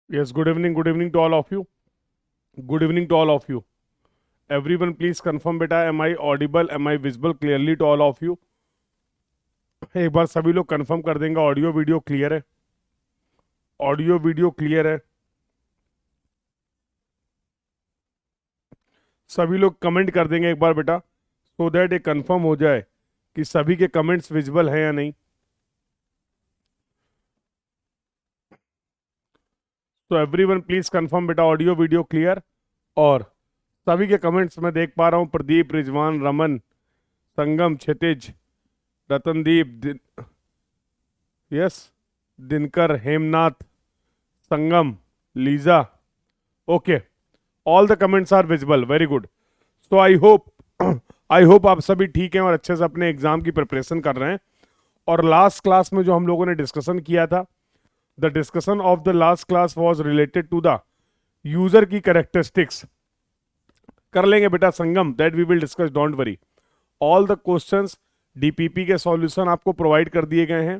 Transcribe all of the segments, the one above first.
Yes, good evening to all of you. Good evening to all of you. Everyone, please confirm, beta, am I audible? Am I visible clearly to all of you? एक बार सभी लोग confirm कर देंगे audio video clear है. Audio video clear है. सभी लोग comment कर देंगे एक बार बेटा, सो दैट ये कंफर्म हो जाए कि सभी के कमेंट्स विजिबल हैं या नहीं. तो एवरीवन प्लीज कंफर्म बेटा, ऑडियो वीडियो क्लियर. और सभी के कमेंट्स मैं देख पा रहा हूँ. Pradeep, Rizwan, Raman, Sangam, Kshitij, Ratandeep, yes, Dinkar, Hemnath, Sangam, Lisa. Okay, all the comments are visible. Very good. So I hope आप सभी ठीक हैं और अच्छे से अपने एग्जाम की प्रिपरेशन कर रहे हैं. और लास्ट क्लास में जो हम लोगों ने डिस्कशन किया था, the discussion of the last class was related to the user की कैरेक्टरिस्टिक्स. कर लेंगे बेटा Sangam, that we will discuss, don't worry. All the questions DPP के सॉल्यूशन आपको प्रोवाइड कर दिए गए हैं.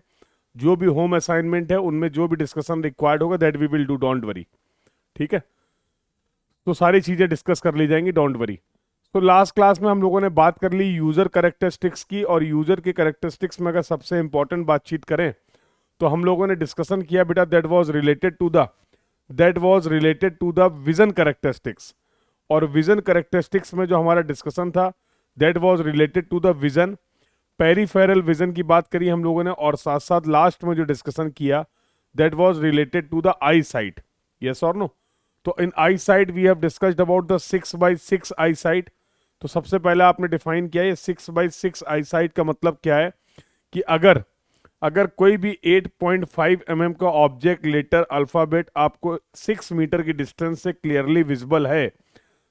जो भी होम असाइनमेंट है उनमें जो भी डिस्कशन रिक्वायर्ड होगा that we will do, don't worry. ठीक है, तो सारी चीजें डिस्कस कर ली जाएंगी, डोंट वरी. तो लास्ट क्लास में हम लोगों ने बात कर ली यूजर कैरेक्टरिस्टिक्स की. और यूजर की कैरेक्टरिस्टिक्स में अगर सबसे इंपॉर्टेंट बातचीत करें तो हम लोगों ने डिस्कशन किया बेटा, that was related to the vision characteristics. और विजन कैरेक्टरिस्टिक्स में जो हमारा डिस्कशन था that was related to the vision. Peripheral vision की बात करी हम लोगों ने. और साथ साथ लास्ट में जो डिस्कशन किया that was related to the eye sight. Yes और नो? तो in eye sight we have discussed about the 6x6 eye sight. तो सबसे पहले आपने डिफाइन किया ये 6x6 आई साइट का मतलब क्या है कि अगर अगर कोई भी 8.5 mm का ऑब्जेक्ट लेटर अल्फाबेट आपको 6 मीटर की डिस्टेंस से क्लियरली विजिबल है,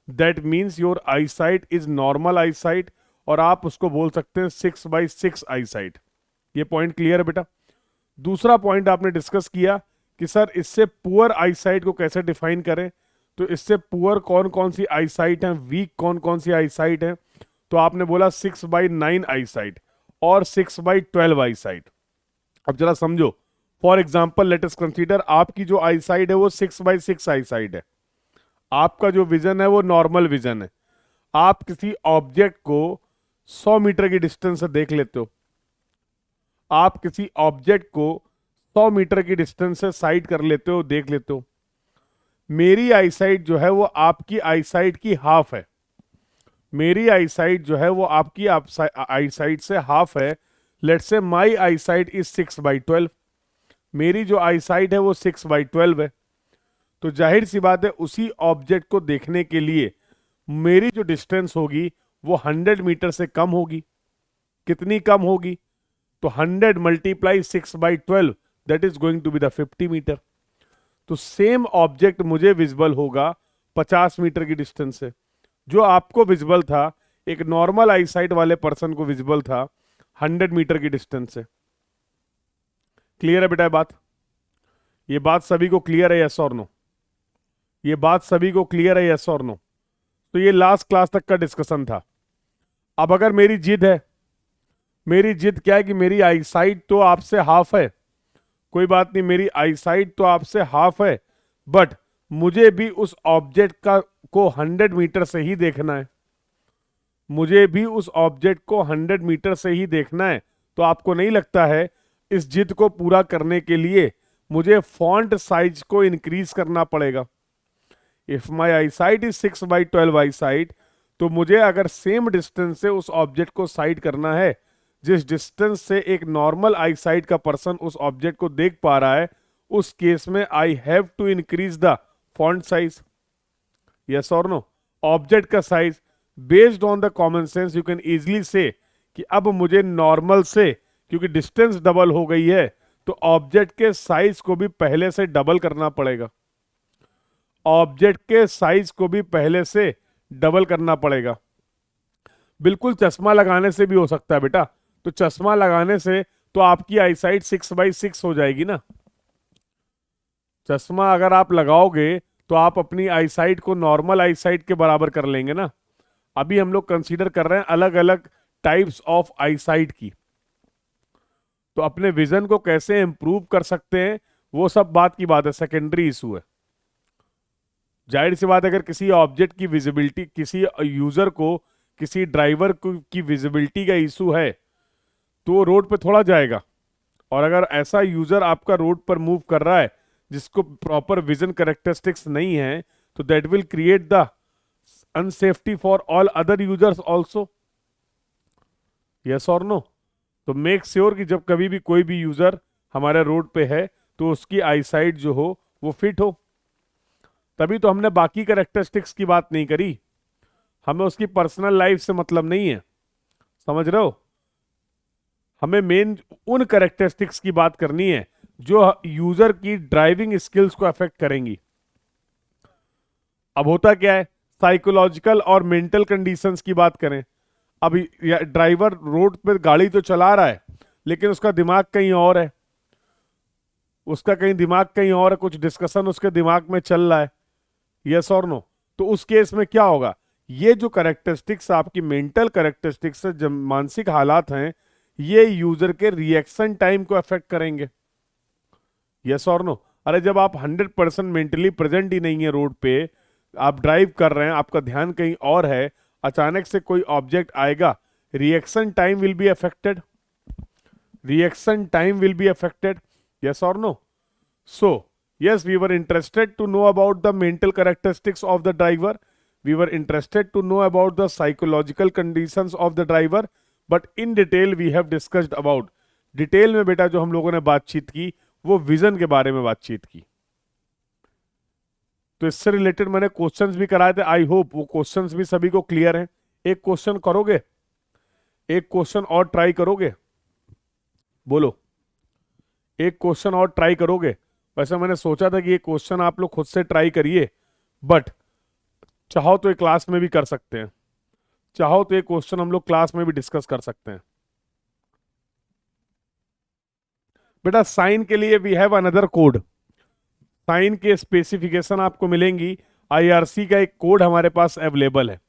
that means your I site is normal I site. और आप उसको बोल सकते हैं 6x6 आई साइट. ये पॉइंट क्लियर है बेटा. दूसरा पॉइंट आपने डिस्कस किया कि सर इससे पुअर आई साइट को कैसे डिफाइन करें. तो इससे पुअर कौन कौन सी आई साइट है, वीक कौन कौन सी आई साइट है. तो आपने बोला 6/9 आई साइट और 6/12 आई साइट. अब जरा समझो, for example let us consider आपकी जो आई साइट है वो 6x6 आई साइट है. आपका जो विजन है वो नॉर्मल विजन है. आप किसी ऑब्जेक्ट को 100 मीटर की डिस्टेंस से देख लेते हो. आप किसी ऑब्जेक्ट को 100 मीटर की डिस्टेंस से साइट कर लेते हो, देख लेते हो. मेरी आई साइट जो है वो आपकी आई साइट की हाफ है. मेरी आई साइट जो है वो आपकी आई साइट से हाफ है. लेट्स से माई आई साइट इज 6/12. मेरी जो आई साइट है वो 6/12 है. तो जाहिर सी बात है उसी ऑब्जेक्ट को देखने के लिए मेरी जो डिस्टेंस होगी वो 100 मीटर से कम होगी. कितनी कम होगी? तो 100 multiply 6/12 that is going to be the 50 meter. तो सेम ऑब्जेक्ट मुझे विजिबल होगा 50 मीटर की डिस्टेंस से. जो आपको विजिबल था, एक नॉर्मल आई साइट वाले पर्सन को विजिबल था 100 मीटर की डिस्टेंस से. क्लियर है बेटा ये बात? ये बात सभी को क्लियर है, यस और नो? ये बात सभी को क्लियर है, यस और नो? तो ये लास्ट क्लास तक का डिस्कशन था. अब अगर मेरी जिद है, मेरी जिद क्या है कि मेरी आई साइट तो आपसे हाफ है, कोई बात नहीं, मेरी आई साइट तो आपसे हाफ है, बट मुझे भी उस ऑब्जेक्ट का को 100 मीटर से ही देखना है. मुझे भी उस ऑब्जेक्ट को 100 मीटर से ही देखना है. तो आपको नहीं लगता है इस जिद को पूरा करने के लिए मुझे फॉन्ट साइज को इंक्रीज करना पड़ेगा? If my I site is 6/12 I sight, तो मुझे अगर सेम डिस्टेंस से उस ऑब्जेक्ट को साइट करना है, जिस डिस्टेंस से एक नॉर्मल आई साइट का पर्सन उस ऑब्जेक्ट को देख पा रहा है, उस केस में I have to increase the font size. Yes और नो? ऑब्जेक्ट का size based on the common sense you can easily से कि अब मुझे नॉर्मल से, क्योंकि डिस्टेंस डबल हो गई है, तो ऑब्जेक्ट के साइज को भी पहले से डबल करना पड़ेगा. ऑब्जेक्ट के साइज को भी पहले से डबल करना पड़ेगा. बिल्कुल चश्मा लगाने से भी हो सकता है बेटा. तो चश्मा लगाने से तो आपकी आई साइट 6/6 हो जाएगी ना. चश्मा अगर आप लगाओगे तो आप अपनी आई साइट को नॉर्मल आई साइट के बराबर कर लेंगे ना. अभी हम लोग कंसीडर कर रहे हैं अलग अलग टाइप्स ऑफ आई साइट की. तो अपने विजन को कैसे इंप्रूव कर सकते हैं वो सब बात की बात है, सेकेंडरी इशू है. जाहिर सी बात, अगर किसी ऑब्जेक्ट की विजिबिलिटी, किसी यूजर को, किसी ड्राइवर की विजिबिलिटी का इशू है तो वो रोड पे थोड़ा जाएगा। और अगर ऐसा यूजर आपका रोड पर मूव कर रहा है जिसको प्रॉपर विजन कैरेक्टरिस्टिक्स नहीं है, तो that will create the unsafety for all other users also. Yes और नो? तो मेक श्योर कि जब कभी भी कोई भी यूजर हमारे रोड पे है तो उसकी आईसाइट जो हो वो फिट हो। तभी तो हमने बाकी कैरेक्टरिस्टिक्स की बात नहीं करी, हमें उसकी पर्सनल लाइफ से मतलब नहीं है, समझ रहे हो? हमें मेन उन कैरेक्टरिस्टिक्स की बात करनी है जो यूजर की ड्राइविंग स्किल्स को अफेक्ट करेंगी। अब होता क्या है, साइकोलॉजिकल और मेंटल कंडीशंस की बात करें। अब ड्राइवर रोड पे गाड़ी तो चला रहा है लेकिन उसका दिमाग कहीं और है, उसका कहीं दिमाग कहीं और है, कुछ डिस्कशन उसके दिमाग में चल रहा है। यस और नो? तो उस केस में क्या होगा, ये जो कैरेक्टरिस्टिक्स आपकी मेंटल कैरेक्टरिस्टिक्स है, जो मानसिक हालात हैं, ये यूजर के रिएक्शन टाइम को अफेक्ट करेंगे। यस और नो? अरे जब आप 100% मेंटली प्रेजेंट ही नहीं है रोड पे, आप ड्राइव कर रहे हैं, आपका ध्यान कहीं और है, अचानक से कोई ऑब्जेक्ट आएगा, reaction time will be affected, reaction time will be affected. Yes और no? So yes, we were interested to know about the mental characteristics of the driver, we were interested to know about the psychological conditions of the driver, but in detail we have discussed about, detail में बेटा जो हम लोगों ने बातचीत की वो vision के बारे में बातचीत की। तो इससे रिलेटेड मैंने क्वेश्चंस भी कराए थे, आई होप वो क्वेश्चंस भी सभी को क्लियर हैं। एक क्वेश्चन करोगे, एक क्वेश्चन और ट्राई करोगे, बोलो एक क्वेश्चन और ट्राई करोगे? वैसे मैंने सोचा था कि ये क्वेश्चन आप लोग खुद से ट्राई करिए, बट चाहो तो ये क्लास में भी कर सकते हैं, चाहो तो ये क्वेश्चन हम लोग क्लास में भी डिस्कस कर सकते हैं। बेटा साइन के लिए we have another code, sign के स्पेसिफिकेशन आपको मिलेंगी, आईआरसी का एक कोड हमारे पास अवेलेबल है।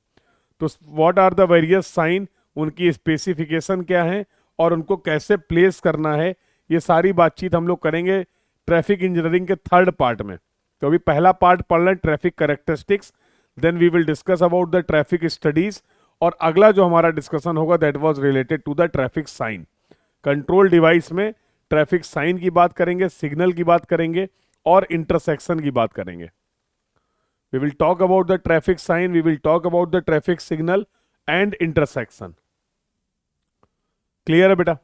तो what are the various sign, उनकी स्पेसिफिकेशन क्या है और उनको कैसे प्लेस करना है, ये सारी बातचीत हम लोग करेंगे ट्रैफिक इंजीनियरिंग के थर्ड पार्ट में। तो अभी पहला पार्ट पढ़ लें traffic characteristics, then we will discuss about the traffic studies, और अगला जो हमारा डिस्कशन होगा that was related to the traffic sign. Control device में ट्रैफिक साइन की बात करेंगे, सिग्नल की बात करेंगे और इंटरसेक्शन की बात करेंगे। We will talk about the traffic sign, we will talk about the traffic signal and intersection. Clear है बेटा?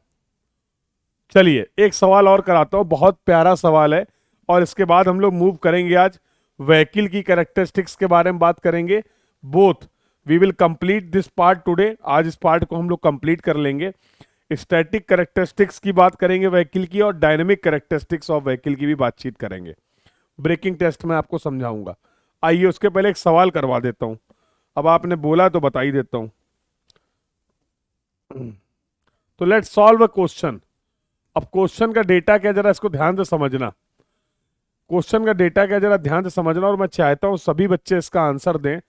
चलिए एक सवाल और कराता हूं, बहुत प्यारा सवाल है, और इसके बाद हम लोग मूव करेंगे आज व्हीकल की कैरेक्टरिस्टिक्स के बारे में बात करेंगे। Both we will complete this part today, आज इस पार्ट को हम लोग कंप्लीट कर लेंगे। स्टैटिक कैरेक्टरिस्टिक्स की बात करेंगे व्हीकल की, और डायनेमिक कैरेक्टरिस्टिक्स ऑफ व्हीकल की भी बातचीत करेंगे। ब्रेकिंग टेस्ट में आपको समझाऊंगा। आइए उसके पहले एक सवाल करवा देता हूं, अब आपने बोला तो बता ही देता हूं। तो लेट्स सॉल्व अ क्वेश्चन। अब क्वेश्चन का डेटा क्या, जरा इसको ध्यान से समझना, क्वेश्चन का डेटा क्या जरा ध्यान से समझना, और मैं चाहता हूं सभी बच्चे इसका आंसर दें।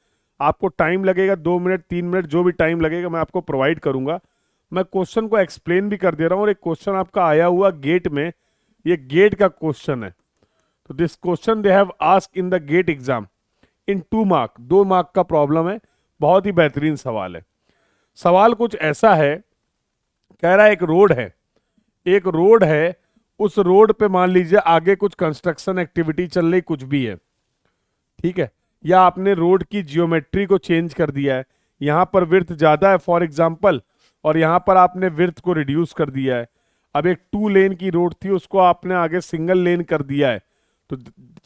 आपको टाइम लगेगा 2 मिनट 3 मिनट, जो भी टाइम लगेगा मैं आपको प्रोवाइड करूंगा। मैं क्वेश्चन को एक्सप्लेन भी कर दे रहा हूं, और एक क्वेश्चन आपका आया हुआ गेट में, ये गेट का क्वेश्चन है। तो this question they have asked in the GATE exam in 2 mark, 2 mark का प्रॉब्लम है, बहुत ही बेहतरीन सवाल है। सवाल कुछ ऐसा है, कह रहा है एक रोड है, एक रोड है, उस रोड पे मान लीजिए आगे कुछ कंस्ट्रक्शन एक्टिविटी चल रही, कुछ भी है, ठीक है, या आपने रोड की जियोमेट्री को चेंज कर दिया है, यहां पर विड्थ ज्यादा है फॉर एग्जांपल, और यहां पर आपने विड्थ को रिड्यूस कर दिया है। अब एक 2 लेन की रोड थी, उसको आपने आगे सिंगल लेन कर दिया है, तो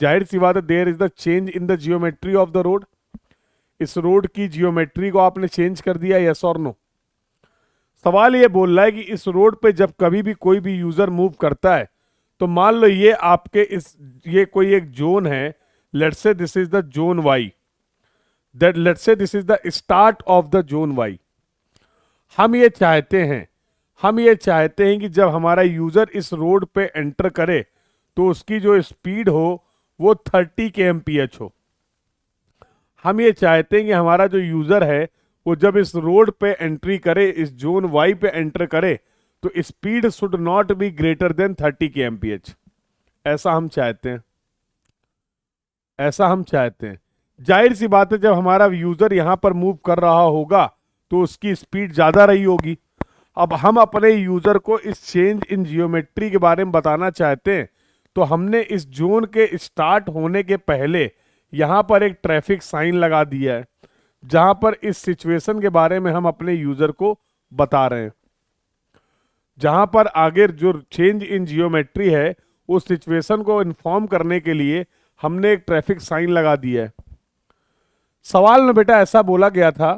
जाहिर सी बात है there is the change in the geometry of the road. इस रोड की जियोमेट्री को आपने चेंज कर दिया, यस और नो? सवाल ये बोल रहा है कि इस रोड पे जब कभी भी कोई भी यूजर मूव करता है, तो मान लो ये आपके ये कोई एक जोन है, let's say this is the zone Y, that let's say this is the start of the zone Y. हम ये चाहते हैं कि जब हमारा यूजर इस रोड पे एंटर करे तो उसकी जो स्पीड हो वो 30 kmph हो। हम ये चाहते हैं कि हमारा जो यूजर है वो जब इस रोड पे एंट्री करे, इस जोन वाई पे एंटर करे, तो speed should not be greater than 30 kmph। ऐसा हम चाहते हैं, ऐसा हम चाहते हैं। जाहिर सी बात है जब हमारा यूजर यहां पर मूव कर रहा होगा तो उसकी स्पीड ज्यादा रही होगी। अब हम अपने यूजर को इस चेंज इन जियोमेट्री के बारे में बताना चाहते हैं, तो हमने इस जोन के स्टार्ट होने के पहले यहां पर एक ट्रैफिक साइन लगा दिया है, जहां पर इस सिचुएशन के बारे में हम अपने यूजर को बता रहे हैं। जहां पर आगे जो चेंज इन जियोमेट्री है उस सिचुएशन को इन्फॉर्म करने के लिए हमने एक ट्रैफिक साइन लगा दिया है। सवाल में बेटा ऐसा बोला गया था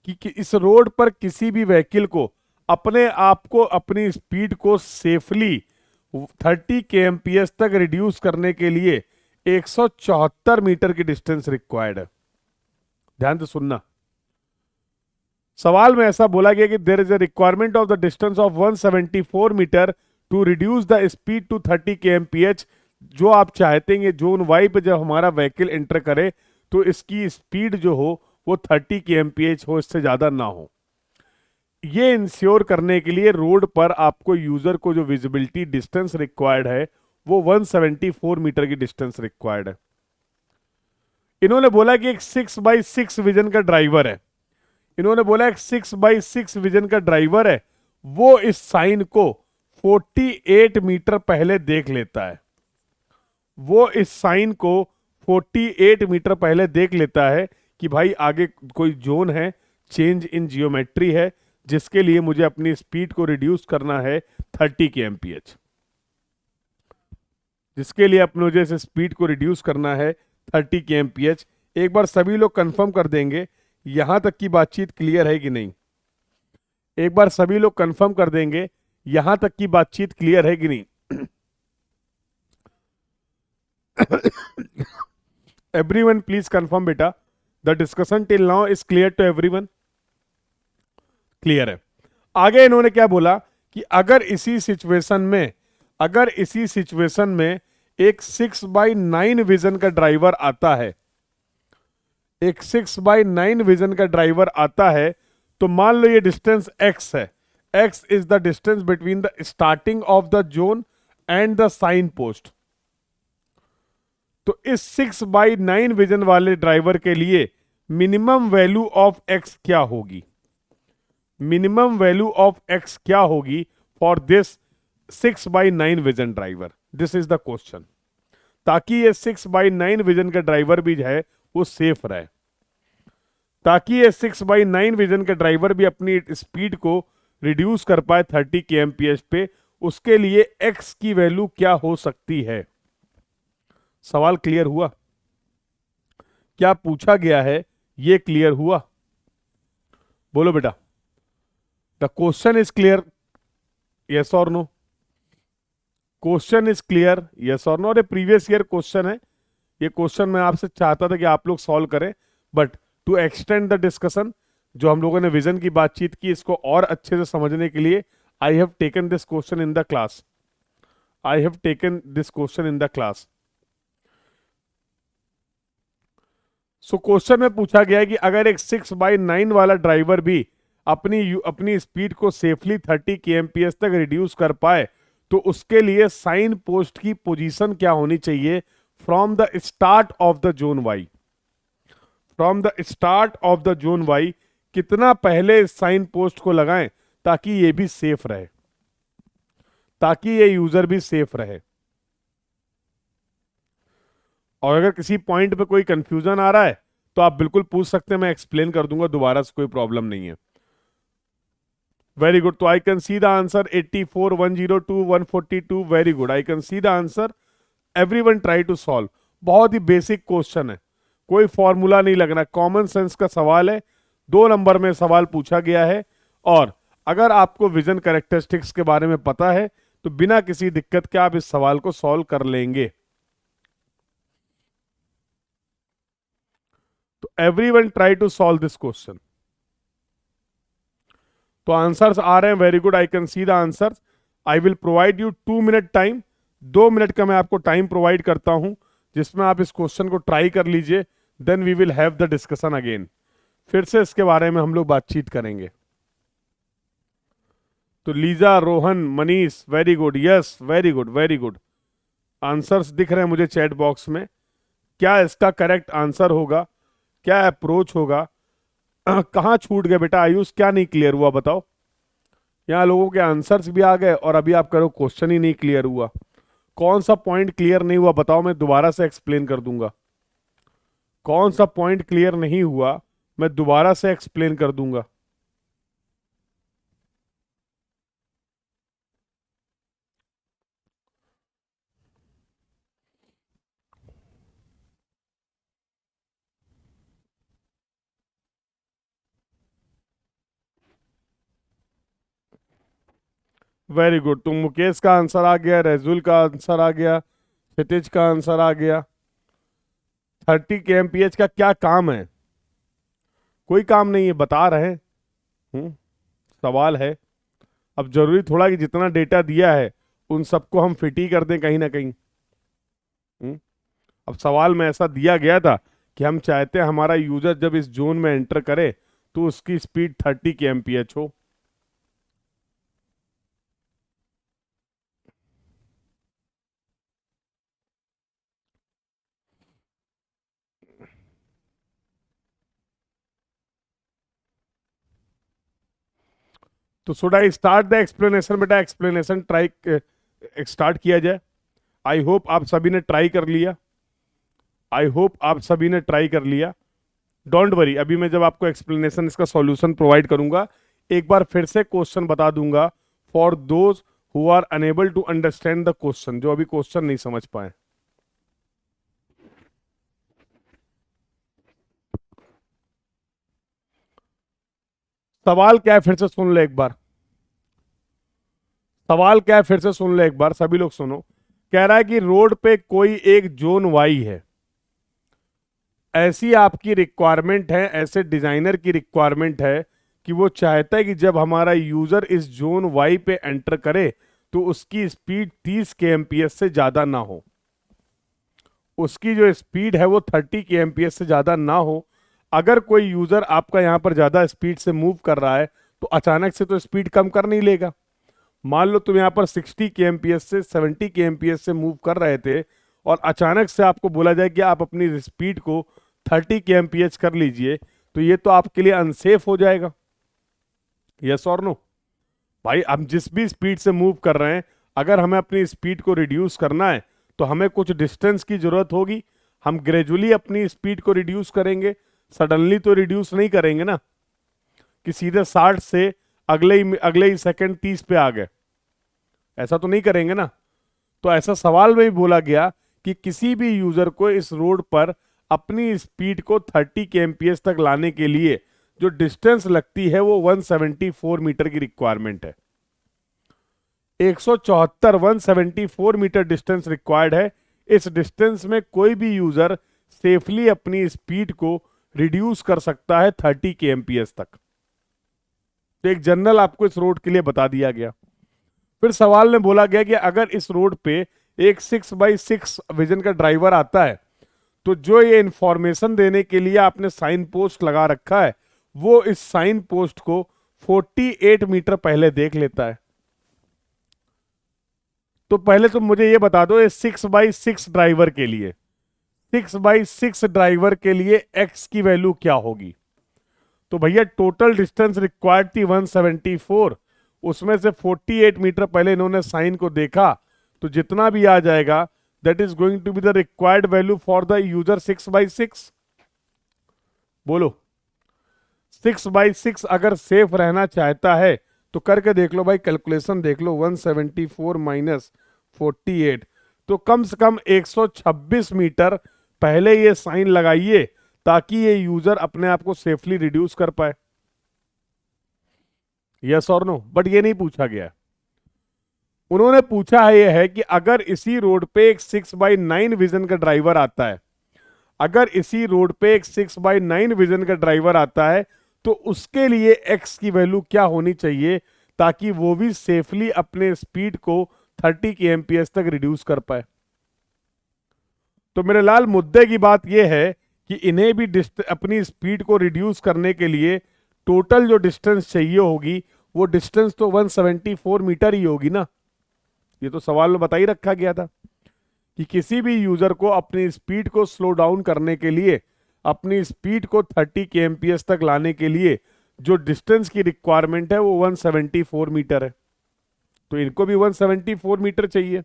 कि इस रोड पर किसी भी व्हीकल को अपने आप को अपनी स्पीड को सेफली 30 kmph तक रिड्यूस करने के लिए 174 मीटर की डिस्टेंस रिक्वायर्ड है। ध्यान से सुनना, सवाल में ऐसा बोला गया कि there is a requirement of the distance of 174 meter to reduce the speed to 30 kmph। जो आप चाहते हैं जोन वाई पे जब हमारा व्हीकल एंटर करे तो इसकी स्पीड जो हो वो 30 kmph हो, इससे ज्यादा ना हो। ये इंश्योर करने के लिए रोड पर आपको यूजर को जो विजिबिलिटी डिस्टेंस रिक्वायर्ड है वो 174 मीटर की डिस्टेंस रिक्वायर्ड है। इन्होंने बोला कि एक 6x6 विजन का ड्राइवर है, इन्होंने बोला एक 6x6 विजन का ड्राइवर है, वो इस साइन को 48 मीटर पहले देख लेता है। वो इस साइन को 48 मीटर पहले देख लेता है कि भाई आगे कोई जोन है, चेंज इन जियोमेट्री है, जिसके लिए मुझे अपनी स्पीड को रिड्यूस करना है 30 kmph, जिसके लिए अपने मुझे इस स्पीड को रिड्यूस करना है 30 kmph। एक बार सभी लोग कंफर्म कर देंगे यहां तक की बातचीत क्लियर है कि नहीं। एक बार सभी लोग कंफर्म कर देंगे यहां तक की बातचीत क्लियर है कि नहीं। एवरीवन प्लीज कंफर्म बेटा, the discussion till now is clear to everyone. Clear है। आगे इन्होंने क्या बोला कि अगर इसी सिचुएशन में एक 6x9 विजन का ड्राइवर आता है, एक 6x9 विजन का ड्राइवर आता है, तो मान लो ये डिस्टेंस x है। x is the distance between the starting of the zone and the sign post. तो इस 6x9 विजन वाले ड्राइवर के लिए मिनिमम वैल्यू ऑफ x क्या होगी, मिनिमम वैल्यू ऑफ x क्या होगी for this 6x9 vision driver, this is the question. ताकि ये 6x9 विजन का ड्राइवर भी है वो सेफ रहे, ताकि ये 6x9 विजन का ड्राइवर भी अपनी स्पीड को रिड्यूस कर पाए 30 kmph पे, उसके लिए x की वैल्यू क्या हो सकती है। सवाल क्लियर हुआ? क्या पूछा गया है ये क्लियर हुआ? बोलो बेटा, the question is clear, yes और no? Question is clear, yes और नो? और ये प्रीवियस ईयर क्वेश्चन है, ये क्वेश्चन मैं आपसे चाहता था कि आप लोग सॉल्व करें, but to extend the discussion, जो हम लोगों ने विजन की बातचीत की, इसको और अच्छे से समझने के लिए I have taken this question in the class, I have taken this question in the class. So question में पूछा गया है कि अगर एक 6x9 वाला ड्राइवर भी अपनी स्पीड को सेफली 30 kmph तक रिड्यूस कर पाए तो उसके लिए साइन पोस्ट की पोजीशन क्या होनी चाहिए from the start of the zone Y, from the start of the zone Y कितना पहले साइन पोस्ट को लगाएं ताकि ये भी सेफ रहे, ताकि ये यूजर भी सेफ रहे। और अगर किसी पॉइंट पे कोई कंफ्यूजन आ रहा है तो आप बिल्कुल पूछ सकते हैं, मैं एक्सप्लेन कर दूंगा दोबारा से, कोई प्रॉब्लम नहीं है। वेरी गुड, तो I can see the answer 84, 102, 142, very good, I can see the answer. Everyone try to solve. बहुत ही बेसिक क्वेश्चन है, कोई फॉर्मूला नहीं लगना, कॉमन सेंस का सवाल है, 2 नंबर में सवाल पूछा गया है। और अगर आपको विजन कैरेक्टरिस्टिक्स के बारे में पता है तो बिना किसी दिक्कत के आप इस सवाल को सॉल्व कर लेंगे। तो everyone try to solve this question. तो आंसर्स आ रहे हैं, very good, I can see the answers. I will provide you 2 minute time, 2 minute का मैं आपको टाइम प्रोवाइड करता हूं जिसमें आप इस क्वेश्चन को ट्राई कर लीजिए, then we will have the discussion again. फिर से इसके बारे में हम लोग बातचीत करेंगे। तो Lisa, Rohan, Manish, very good, yes, very good, very good. Answers दिख रहे हैं मुझे चैट बॉक्स में। क्या इसका करेक्ट आंसर होगा? क्या अप्रोच होगा? कहाँ छूट गए बेटा आयुष, क्या नहीं क्लियर हुआ बताओ? यहाँ लोगों के आंसर्स भी आ गए और अभी आप करो क्वेश्चन ही नहीं क्लियर हुआ। कौन सा पॉइंट क्लियर नहीं हुआ बताओ, मैं दोबारा से एक्सप्लेन कर दूंगा। कौन सा पॉइंट क्लियर नहीं हुआ, मैं दोबारा से एक्सप्लेन कर दूंगा। वेरी गुड, तो मुकेश का आंसर आ गया, रेजुल का आंसर आ गया, क्षितिज का आंसर आ गया। 30 kmph का क्या काम है? कोई काम नहीं है, बता रहे हैं। सवाल है। अब जरूरी थोड़ा कि जितना डेटा दिया है उन सबको हम फिट ही कर दें कहीं ना कहीं। हम्म? अब सवाल में ऐसा दिया गया था कि हम चाहते हैं हमारा यूजर जब इस जोन में एंटर करे तो उसकी स्पीड 30 kmph हो। तो should I start the explanation? बेटा एक्सप्लेनेशन ट्राई स्टार्ट किया जाए। आई होप आप सभी ने ट्राई कर लिया। आई होप आप सभी ने ट्राई कर लिया। डोंट वरी, अभी मैं जब आपको एक्सप्लेनेशन इसका सॉल्यूशन प्रोवाइड करूंगा एक बार फिर से क्वेश्चन बता दूंगा for those who are unable to understand the question, जो अभी क्वेश्चन नहीं समझ पाए। सवाल क्या है फिर से सुन ले एक बार। सवाल क्या है फिर से सुन ले एक बार, सभी लोग सुनो। कह रहा है कि रोड पे कोई एक जोन वाई है, ऐसी आपकी रिक्वायरमेंट है, ऐसे डिजाइनर की रिक्वायरमेंट है कि वो चाहता है कि जब हमारा यूजर इस जोन वाई पे एंटर करे तो उसकी स्पीड 30 kmph से ज्यादा ना हो। उसकी जो स्पीड है वो 30 kmph से ज्यादा ना हो। अगर कोई यूजर आपका यहां पर ज्यादा स्पीड से मूव कर रहा है तो अचानक से तो स्पीड कम कर नहीं लेगा। मान लो तुम यहाँ पर 60 kmph से 70 kmph से मूव कर रहे थे और अचानक से आपको बोला जाए कि आप अपनी स्पीड को 30 kmph कर लीजिए, तो ये तो आपके लिए अनसेफ हो जाएगा। यस और नो? भाई हम जिस भी स्पीड से मूव कर रहे हैं, अगर हमें अपनी स्पीड को रिड्यूस करना है तो हमें कुछ डिस्टेंस की जरूरत होगी। हम ग्रेजुअली अपनी स्पीड को रिड्यूस करेंगे, सडनली तो रिड्यूस नहीं करेंगे ना कि सीधे 60 से अगले ही सेकंड 30 पे आ गए, ऐसा तो नहीं करेंगे ना। तो ऐसा सवाल में भी बोला गया कि किसी भी यूजर को इस रोड पर अपनी स्पीड को 30 kmph तक लाने के लिए जो डिस्टेंस लगती है वो 174 मीटर की रिक्वायरमेंट है। 174 मीटर डिस्टेंस रिक्वायर्ड है। इस डिस्टेंस में कोई भी यूजर सेफली अपनी स्पीड को रिड्यूस कर सकता है 30 kmph तक। तो एक जनरल आपको इस रोड के लिए बता दिया गया। फिर सवाल में बोला गया कि अगर इस रोड पे एक 6x6 विजन का ड्राइवर आता है तो जो ये इंफॉर्मेशन देने के लिए आपने साइन पोस्ट लगा रखा है वो इस साइन पोस्ट को 48 मीटर पहले देख लेता है। तो पहले तुम मुझे ये बता दो, ये 6x6 ड्राइवर के लिए 6x6 ड्राइवर के लिए x की वैल्यू क्या होगी? तो भैया टोटल डिस्टेंस रिक्वायर्ड थी 174, उसमें से 48 मीटर पहले इन्होंने साइन को देखा, तो जितना भी आ जाएगा that is going to be the required value for the user 6x6। बोलो 6x6 अगर सेफ रहना चाहता है तो करके देख लो भाई, कैलकुलेशन देख लो, 174 माइनस 48, तो कम से कम 126 मीटर पहले ये साइन लगाइए ताकि ये यूजर अपने आप को सेफली रिड्यूस कर पाए। यस और नो? बट ये नहीं पूछा गया। उन्होंने पूछा है ये है कि अगर इसी रोड पे एक 6x9 विजन का ड्राइवर आता है, अगर इसी रोड पे एक 6x9 विजन का ड्राइवर आता है तो उसके लिए एक्स की वैल्यू क्या होनी चाहिए ताकि वो भी सेफली अपने स्पीड को 30 kmph तक रिड्यूस कर पाए। तो मेरे लाल मुद्दे की बात यह है कि इन्हें भी अपनी स्पीड को रिड्यूस करने के लिए टोटल जो डिस्टेंस चाहिए होगी वो डिस्टेंस तो 174 मीटर ही होगी ना। ये तो सवाल में बता ही रखा गया था कि किसी भी यूजर को अपनी स्पीड को स्लो डाउन करने के लिए अपनी स्पीड को 30 kmph तक लाने के लिए जो डिस्टेंस की रिक्वायरमेंट है वो 174 मीटर है, तो इनको भी 174 मीटर चाहिए।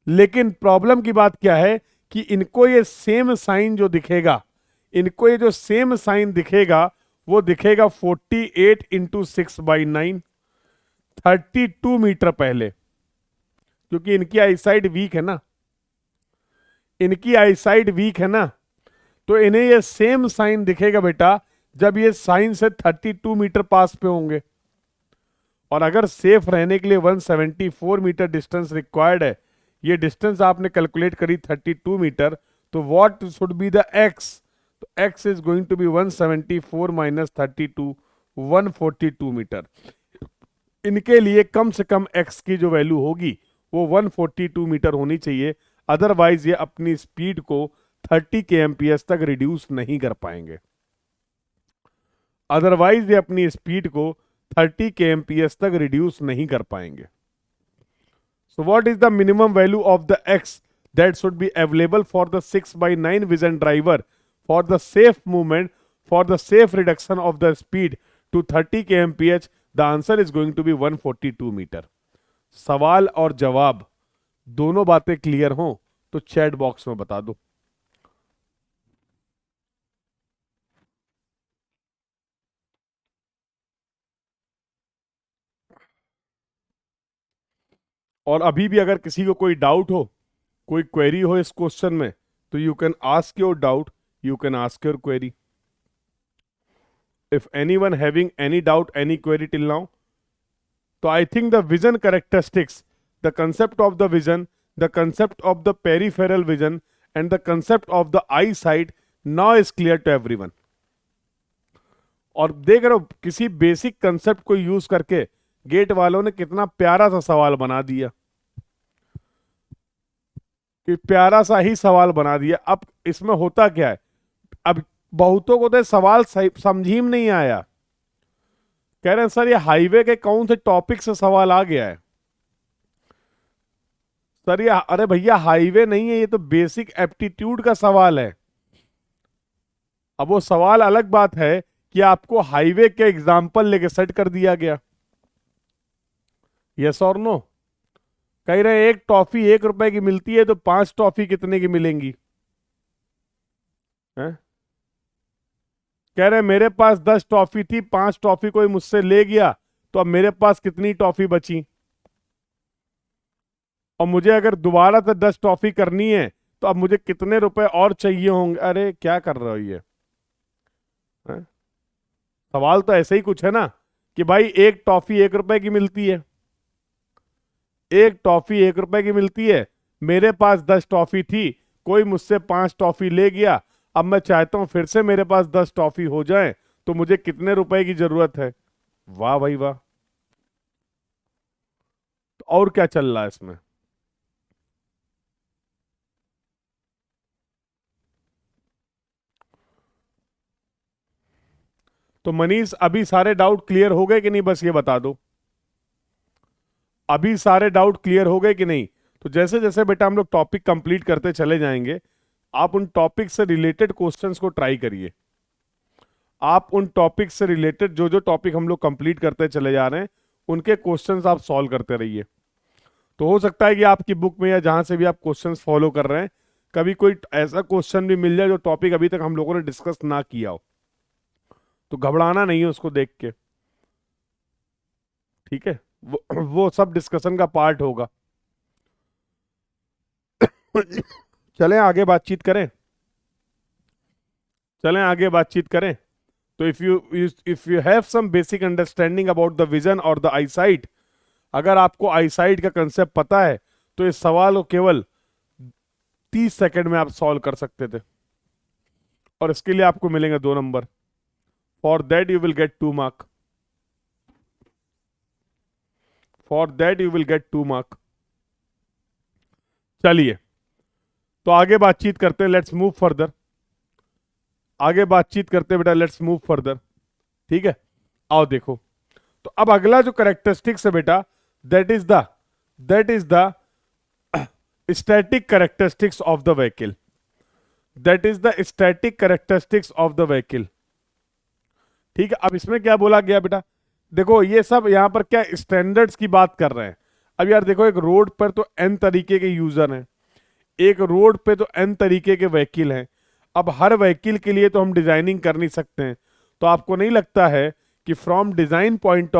लेकिन प्रॉब्लम की बात क्या है कि इनको ये सेम साइन जो दिखेगा, इनको ये जो सेम साइन दिखेगा वो दिखेगा 48 इंटू 6/9, 32 मीटर पहले, क्योंकि इनकी आईसाइट वीक है ना, इनकी आईसाइट वीक है ना, तो इन्हें ये सेम साइन दिखेगा बेटा जब ये साइन से 32 मीटर पास पे होंगे। और अगर सेफ रहने के लिए 174 मीटर डिस्टेंस रिक्वायर्ड है, ये डिस्टेंस आपने कैलकुलेट करी 32 मीटर, तो what should be the x, तो x is going to be 174 minus 32, 142 meter. इनके लिए कम से कम एक्स की जो वैल्यू होगी वो 142 मीटर होनी चाहिए, अदरवाइज ये अपनी स्पीड को 30 kmph तक रिड्यूस नहीं कर पाएंगे, अदरवाइज ये अपनी स्पीड को 30 kmph तक रिड्यूस नहीं कर पाएंगे। So what is the minimum value of the x that should be available for the 6/9 vision driver for the safe movement, for the safe reduction of the speed to 30 kmph? The answer is going to be 142 meter. सवाल और जवाब दोनों बातें clear हों तो chat box में बता दो। और अभी भी अगर किसी को कोई डाउट हो, कोई क्वेरी हो इस क्वेश्चन में, तो you can ask your doubt, you can ask your query. If anyone having any doubt, any query till now, so I think the vision characteristics, the concept of the vision, the concept of the peripheral vision, and the concept of the eyesight now is clear to everyone. और देख रहे हो किसी basic concept को use करके gate वालों ने कितना प्यारा सा सवाल बना दिया, कि प्यारा सा ही सवाल बना दिया। अब इसमें होता क्या है, अब बहुतों को तो सवाल समझ ही में नहीं आया, कह रहे हैं सर ये हाईवे के कौन से टॉपिक से सवाल आ गया है। सर ये, अरे भैया हाईवे नहीं है, ये तो बेसिक एप्टीट्यूड का सवाल है। अब वो सवाल अलग बात है कि आपको हाईवे के एग्जाम्पल लेके सेट कर दिया गया, यस और नो। कह रहे एक टॉफी 1 रुपए की मिलती है तो 5 टॉफी कितने की मिलेंगी है? कह रहे मेरे पास 10 टॉफी थी, 5 टॉफी कोई मुझसे ले गया, तो अब मेरे पास कितनी टॉफी बची, और मुझे अगर दोबारा से 10 टॉफी करनी है तो अब मुझे कितने रुपए और चाहिए होंगे। अरे क्या कर रहे हो ये है? सवाल तो ऐसे ही कुछ है ना कि भाई एक टॉफी 1 रुपए की मिलती है, एक टॉफी 1 रुपए की मिलती है, मेरे पास 10 टॉफी थी, कोई मुझसे 5 टॉफी ले गया, अब मैं चाहता हूं फिर से मेरे पास 10 टॉफी हो जाए, तो मुझे कितने रुपए की जरूरत है। वाह भाई वाह। तो और क्या चल रहा है इसमें, तो मनीष अभी सारे डाउट क्लियर हो गए कि नहीं, बस ये बता दो अभी सारे डाउट क्लियर हो गए कि नहीं। तो जैसे जैसे बेटा हम लोग टॉपिक कंप्लीट करते चले जाएंगे, आप उन टॉपिक से रिलेटेड क्वेश्चंस को ट्राई करिए। आप उन टॉपिक से रिलेटेड जो जो टॉपिक हम लोग कंप्लीट करते चले जा रहे हैं उनके क्वेश्चंस आप सॉल्व करते रहिए। तो हो सकता है कि आपकी बुक में या जहां से भी आप क्वेश्चंस फॉलो कर रहे हैं कभी कोई ऐसा क्वेश्चन भी मिल जाए जो टॉपिक अभी तक हम लोगों ने डिस्कस ना किया हो, तो घबराना नहीं है उसको देख के, ठीक है, वो सब डिस्कशन का पार्ट होगा। चलें आगे बातचीत करें, चलें आगे बातचीत करें। तो if you have some basic understanding about the vision और द आईसाइट, अगर आपको आईसाइट का कंसेप्ट पता है तो इस सवाल को केवल 30 सेकंड में आप सॉल्व कर सकते थे, और इसके लिए आपको मिलेंगे 2 number. For that you will get 2 mark, for that you will get 2 mark. चलिए तो आगे बातचीत करते हैं, लेट्स मूव फर्दर, आगे बातचीत करते हैं बेटा, लेट्स मूव फर्दर, ठीक है। आओ देखो, तो अब अगला जो कैरेक्टरिस्टिक्स है बेटा, that is the static characteristics of the vehicle. That is the static characteristics of the vehicle. ठीक है, अब इसमें क्या बोला गया बेटा, देखो ये सब यहाँ पर क्या स्टैंडर्ड्स की बात कर रहे हैं। अब यार देखो, एक रोड पर तो n तरीके के यूजर हैं, एक रोड पे तो n तरीके के व्हीकल हैं। अब हर व्हीकल के लिए तो हम डिजाइनिंग कर नहीं सकते हैं। तो आपको नहीं लगता है कि from design point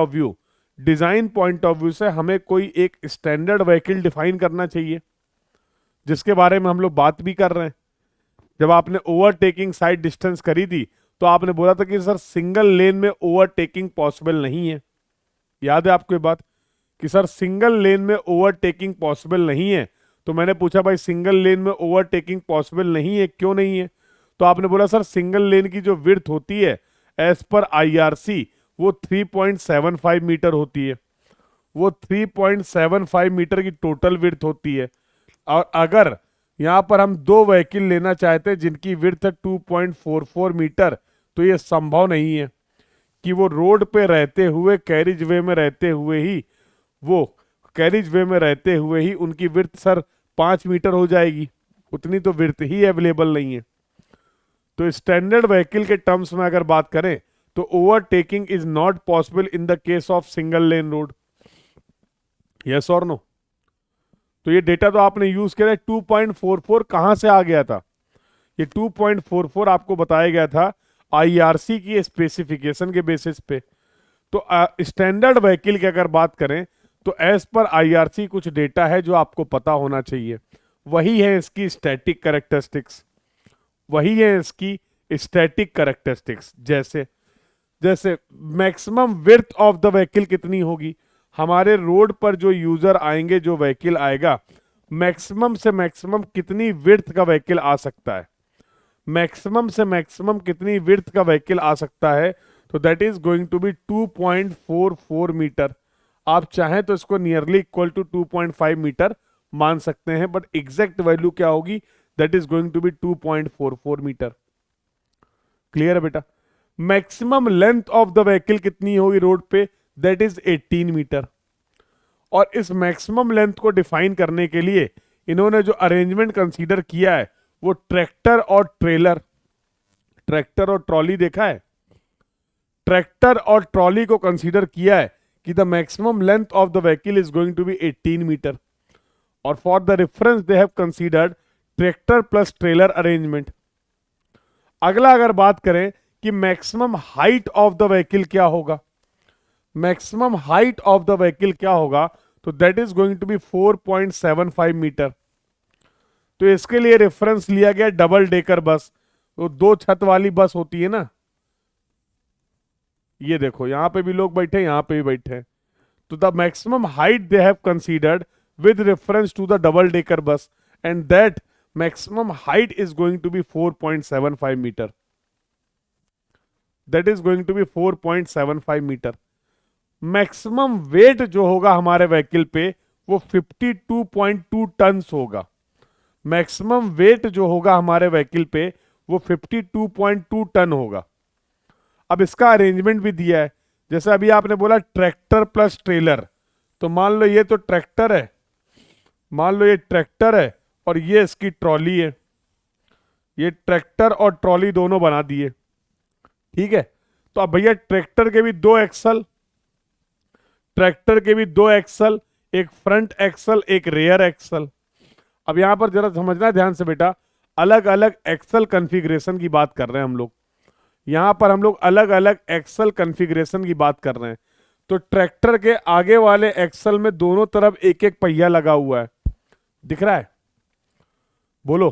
of view से हमें कोई एक स्टैंडर्ड व्हीकल डिफाइन करना चाहिए, जिसके बारे में हम लोग बात भी कर रहे हैं। जब आपने ओवरटेकिंग साइड डिस्टेंस करी थी तो आपने बोला था कि सर सिंगल लेन में ओवरटेकिंग पॉसिबल नहीं है। याद है आपको ये बात कि सर सिंगल लेन में ओवरटेकिंग पॉसिबल नहीं है। तो मैंने पूछा भाई सिंगल लेन में ओवरटेकिंग पॉसिबल नहीं है, क्यों नहीं है? तो आपने बोला सर सिंगल लेन की जो विड्थ होती है एज पर आईआरसी वो 3.75 मीटर होती है। वो 3.75 मीटर की टोटल विड्थ होती है। और अगर यहाँ पर हम दो व्हीकल लेना चाहते हैं जिनकी विड्थ है 2.44 मीटर, तो ये संभव नहीं है कि वो रोड पे रहते हुए कैरिज वे में रहते हुए ही उनकी विड्थ सर 5 मीटर हो जाएगी। उतनी तो विड्थ ही अवेलेबल नहीं है। तो स्टैंडर्ड व्हीकल के टर्म्स में अगर बात करें तो overtaking is not possible in the case of single lane road. Yes और नो? तो ये डेटा तो आपने यूज किया 2.44 कहां से आ गया था? ये 2.44 आपको बताया गया था आईआरसी की स्पेसिफिकेशन के बेसिस पे। तो स्टैंडर्ड व्हीकल की अगर बात करें तो एज पर आईआरसी कुछ डेटा है जो आपको पता होना चाहिए। वही है इसकी स्टैटिक कैरेक्टरिस्टिक्स। जैसे जैसे maximum width of the vehicle कितनी होगी? हमारे रोड पर जो यूजर आएंगे, जो व्हीकल आएगा, मैक्सिमम से मैक्सिमम कितनी विड्थ का व्हीकल आ सकता है? मैक्सिमम से मैक्सिमम कितनी विड्थ का व्हीकल आ सकता है? तो that is going to be 2.44 meter. आप चाहें तो इसको नियरली इक्वल टू 2.5 मीटर मान सकते हैं, बट एग्जैक्ट वैल्यू क्या होगी? That is going to be 2.44 meter. Clear है बेटा? Maximum length of the vehicle कितनी होगी रोड पे? That is 18 meter. और इस मैक्सिमम लेंथ को डिफाइन करने के लिए इन्होंने जो अरेंजमेंट कंसीडर किया है वो ट्रैक्टर और ट्रॉली देखा है? ट्रैक्टर और ट्रॉली को कंसीडर किया है कि the maximum length of the vehicle is going to be 18 meter. और for the reference they have considered tractor plus trailer arrangement. अगला अगर बात करें कि maximum height of the vehicle क्या होगा, तो that is going to be 4.75 meter. तो इसके लिए रेफरेंस लिया गया डबल डेकर बस। तो दो छत वाली बस होती है ना, ये देखो यहां पे भी लोग बैठे, यहां पे भी बैठे। तो the maximum height they have considered with reference to the double decker bus, and that maximum height is going to be 4.75 meter. That is going to be 4.75 meter. Maximum weight जो होगा हमारे व्हीकल पे वो 52.2 ton होगा। Maximum weight जो होगा हमारे vehicle पे वो 52.2 टन होगा। अब इसका अरेंजमेंट भी दिया है। जैसे अभी आपने बोला ट्रैक्टर प्लस ट्रेलर, तो मान लो ये तो ट्रैक्टर है, और ये इसकी ट्रॉली है। ये ट्रैक्टर और ट्रॉली दोनों बना दिए, ठीक है। तो अब भैया ट्रैक्टर के भी दो एक्सल, एक फ्रंट एक्सल, एक रेयर एक्सल। अब यहां पर जरा समझना ध्यान से बेटा, अलग अलग एक्सल कॉन्फ़िगरेशन की बात कर रहे हैं हम लोग। यहां पर हम लोग अलग अलग एक्सल कॉन्फ़िगरेशन की बात कर रहे हैं। तो ट्रैक्टर के आगे वाले एक्सल में दोनों तरफ एक एक पहिया लगा हुआ है, दिख रहा है? बोलो।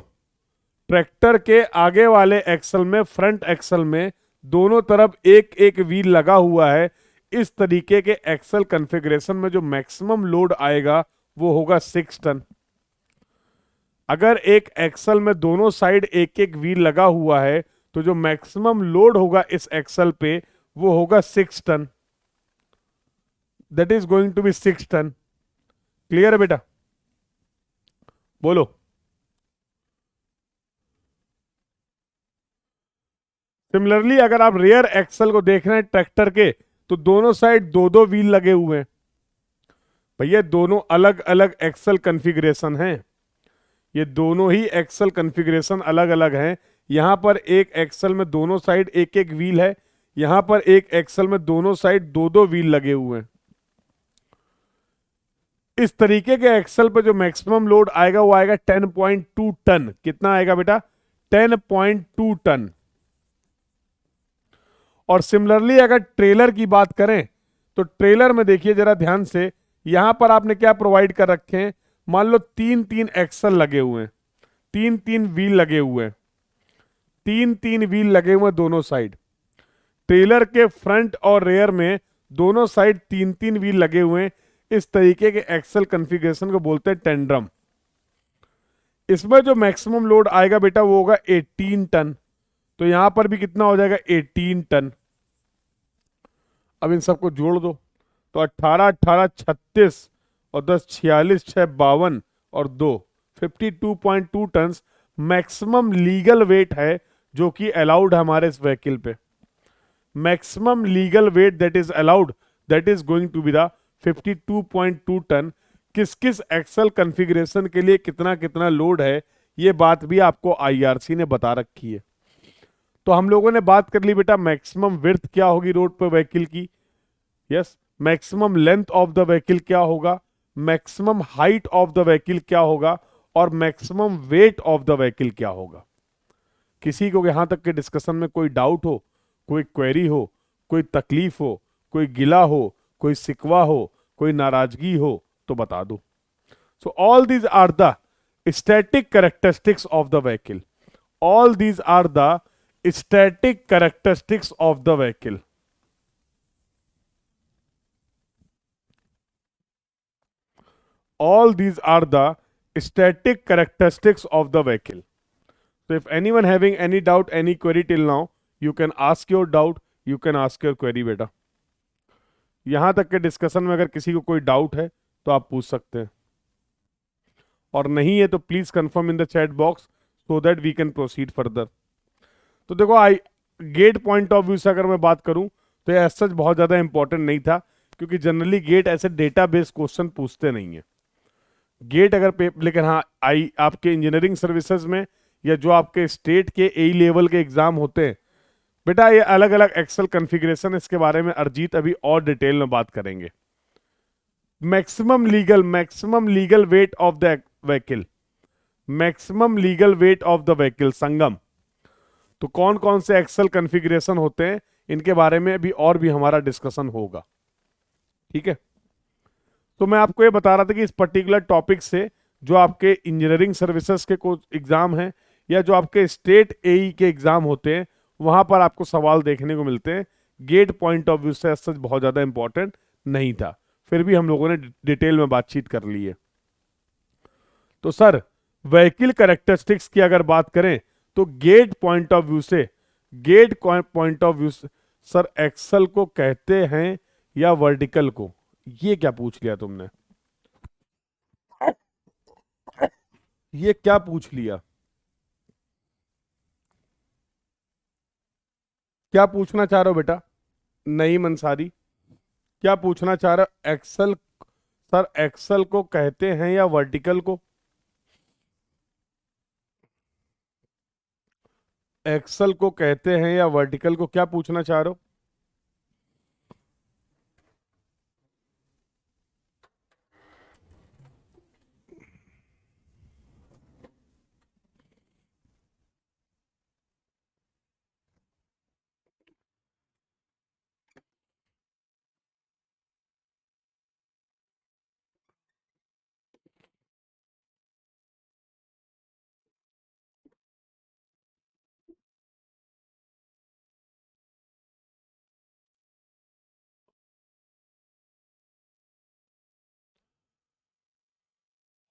ट्रैक्टर के आगे वाले एक्सल में, फ्रंट एक्सल में दोनों तरफ एक एक व्हील लगा हुआ है। इस तरीके के एक्सल कॉन्फ़िगरेशन में जो मैक्सिमम लोड आएगा वो होगा 6 टन। अगर एक एक्सल में दोनों साइड एक एक व्हील लगा हुआ है तो जो मैक्सिमम लोड होगा इस एक्सल पे वो होगा 6 ton. That is going to be 6 ton. Clear है बेटा? बोलो। सिमिलरली अगर आप रेयर एक्सल को देख रहे हैं ट्रैक्टर के, तो दोनों साइड दो दो व्हील लगे हुए हैं। भैया दोनों अलग अलग एक्सल कॉन्फ़िगरेशन हैं। ये दोनों ही एक्सल कॉन्फ़िगरेशन अलग अलग हैं। यहां पर एक एक्सल में दोनों साइड एक एक व्हील है, यहां पर एक एक्सल में दोनों साइड दो दो व्हील लगे हुए हैं। इस तरीके के एक्सल पे जो मैक्सिमम लोड आएगा वो आएगा 10.2 टन। कितना आएगा बेटा? 10.2 टन। और सिमिलरली अगर ट्रेलर की बात करें तो ट्रेलर में देखिए जरा ध्यान से, यहां पर आपने क्या प्रोवाइड कर रखे हैं? मान लो तीन तीन एक्सल लगे हुए हैं, तीन तीन व्हील लगे हुए हैं, तीन तीन व्हील लगे हुए हैं दोनों साइड। ट्रेलर के फ्रंट और रेयर में दोनों साइड तीन तीन व्हील लगे हुए हैं। इस तरीके के एक्सल कॉन्फ़िगरेशन को बोलते हैं टेंड्रम। इसमें जो मैक्सिमम लोड आएगा बेटा वो होगा 18 टन। तो यहां पर भी कितना हो जाएगा? 18 टन। अब इन सबको जोड़ दो तो 18 18 36 और 10 46 6 52 और 2 52.2 टन मैक्सिमम लीगल वेट है जो कि अलाउड है हमारे इस व्हीकल पे। Maximum legal weight that is allowed, that is going to be the 52.2 ton. किस किस एक्सल कॉन्फ़िगरेशन के लिए कितना कितना लोड है, ये बात भी आपको आईआरसी ने बता रखी है। तो हम लोगों ने बात कर ली बेटा मैक्सिमम विड्थ क्या होगी रोड पर व्हीकल की, yes. Maximum length of the vehicle क्या होगा, maximum height of the vehicle क्या होगा, और maximum weight of the vehicle क्या होगा। किसी को यहां तक के डिस्कशन में कोई डाउट हो, कोई क्वेरी हो, कोई तकलीफ हो, कोई गिला हो, कोई सिकवा हो, कोई नाराजगी हो तो बता दो। So all these are the static characteristics of the vehicle. All these are the static characteristics of the vehicle. All these are the static characteristics of the vehicle. So if anyone having any doubt, any query till now, you can ask your doubt, you can ask your query बेटा। यहां तक के discussion में अगर किसी को कोई doubt है तो आप पूछ सकते हैं, और नहीं है तो please confirm in the chat box so that we can proceed further. तो देखो गेट पॉइंट ऑफ व्यू से अगर मैं बात करूं तो ये सच बहुत ज्यादा इंपॉर्टेंट नहीं था, क्योंकि जनरली गेट ऐसे डेटाबेस क्वेश्चन पूछते नहीं है। गेट अगर लेकिन हाँ आपके इंजीनियरिंग सर्विसेज में या जो आपके स्टेट के ए लेवल के एग्जाम होते हैं बेटा, ये अलग अलग एक्सेल कॉन्फ़िगरेशन, इसके बारे में अरिजीत अभी और डिटेल में बात करेंगे। Maximum legal weight of the vehicle, maximum legal weight of the vehicle Sangam. तो कौन कौन से एक्सेल कॉन्फ़िगरेशन होते हैं इनके बारे में भी और भी हमारा डिस्कशन होगा, ठीक है। तो मैं आपको ये बता रहा था कि इस पर्टिकुलर टॉपिक से जो आपके इंजीनियरिंग सर्विसेज के कुछ एग्जाम हैं या जो आपके स्टेट एई के एग्जाम होते हैं वहां पर आपको सवाल देखने को मिलते हैं। गेट पॉइंट ऑफ व्यू से सच बहुत ज्यादा इंपॉर्टेंट नहीं था, फिर भी हम लोगों ने डिटेल में बातचीत कर ली है। तो सर व्हीकल कैरेक्टरिस्टिक्स की अगर बात करें तो गेट पॉइंट ऑफ व्यू से, गेट पॉइंट ऑफ व्यू से सर एक्सल को कहते हैं या वर्टिकल को? ये क्या पूछ लिया तुमने, ये क्या पूछ लिया? क्या पूछना चाह रहे हो बेटा? नहीं मंसारी, क्या पूछना चाह रहे हो? एक्सल, सर एक्सल को कहते हैं या वर्टिकल को? एक्सल को कहते हैं या वर्टिकल को, क्या पूछना चाह रहे हो?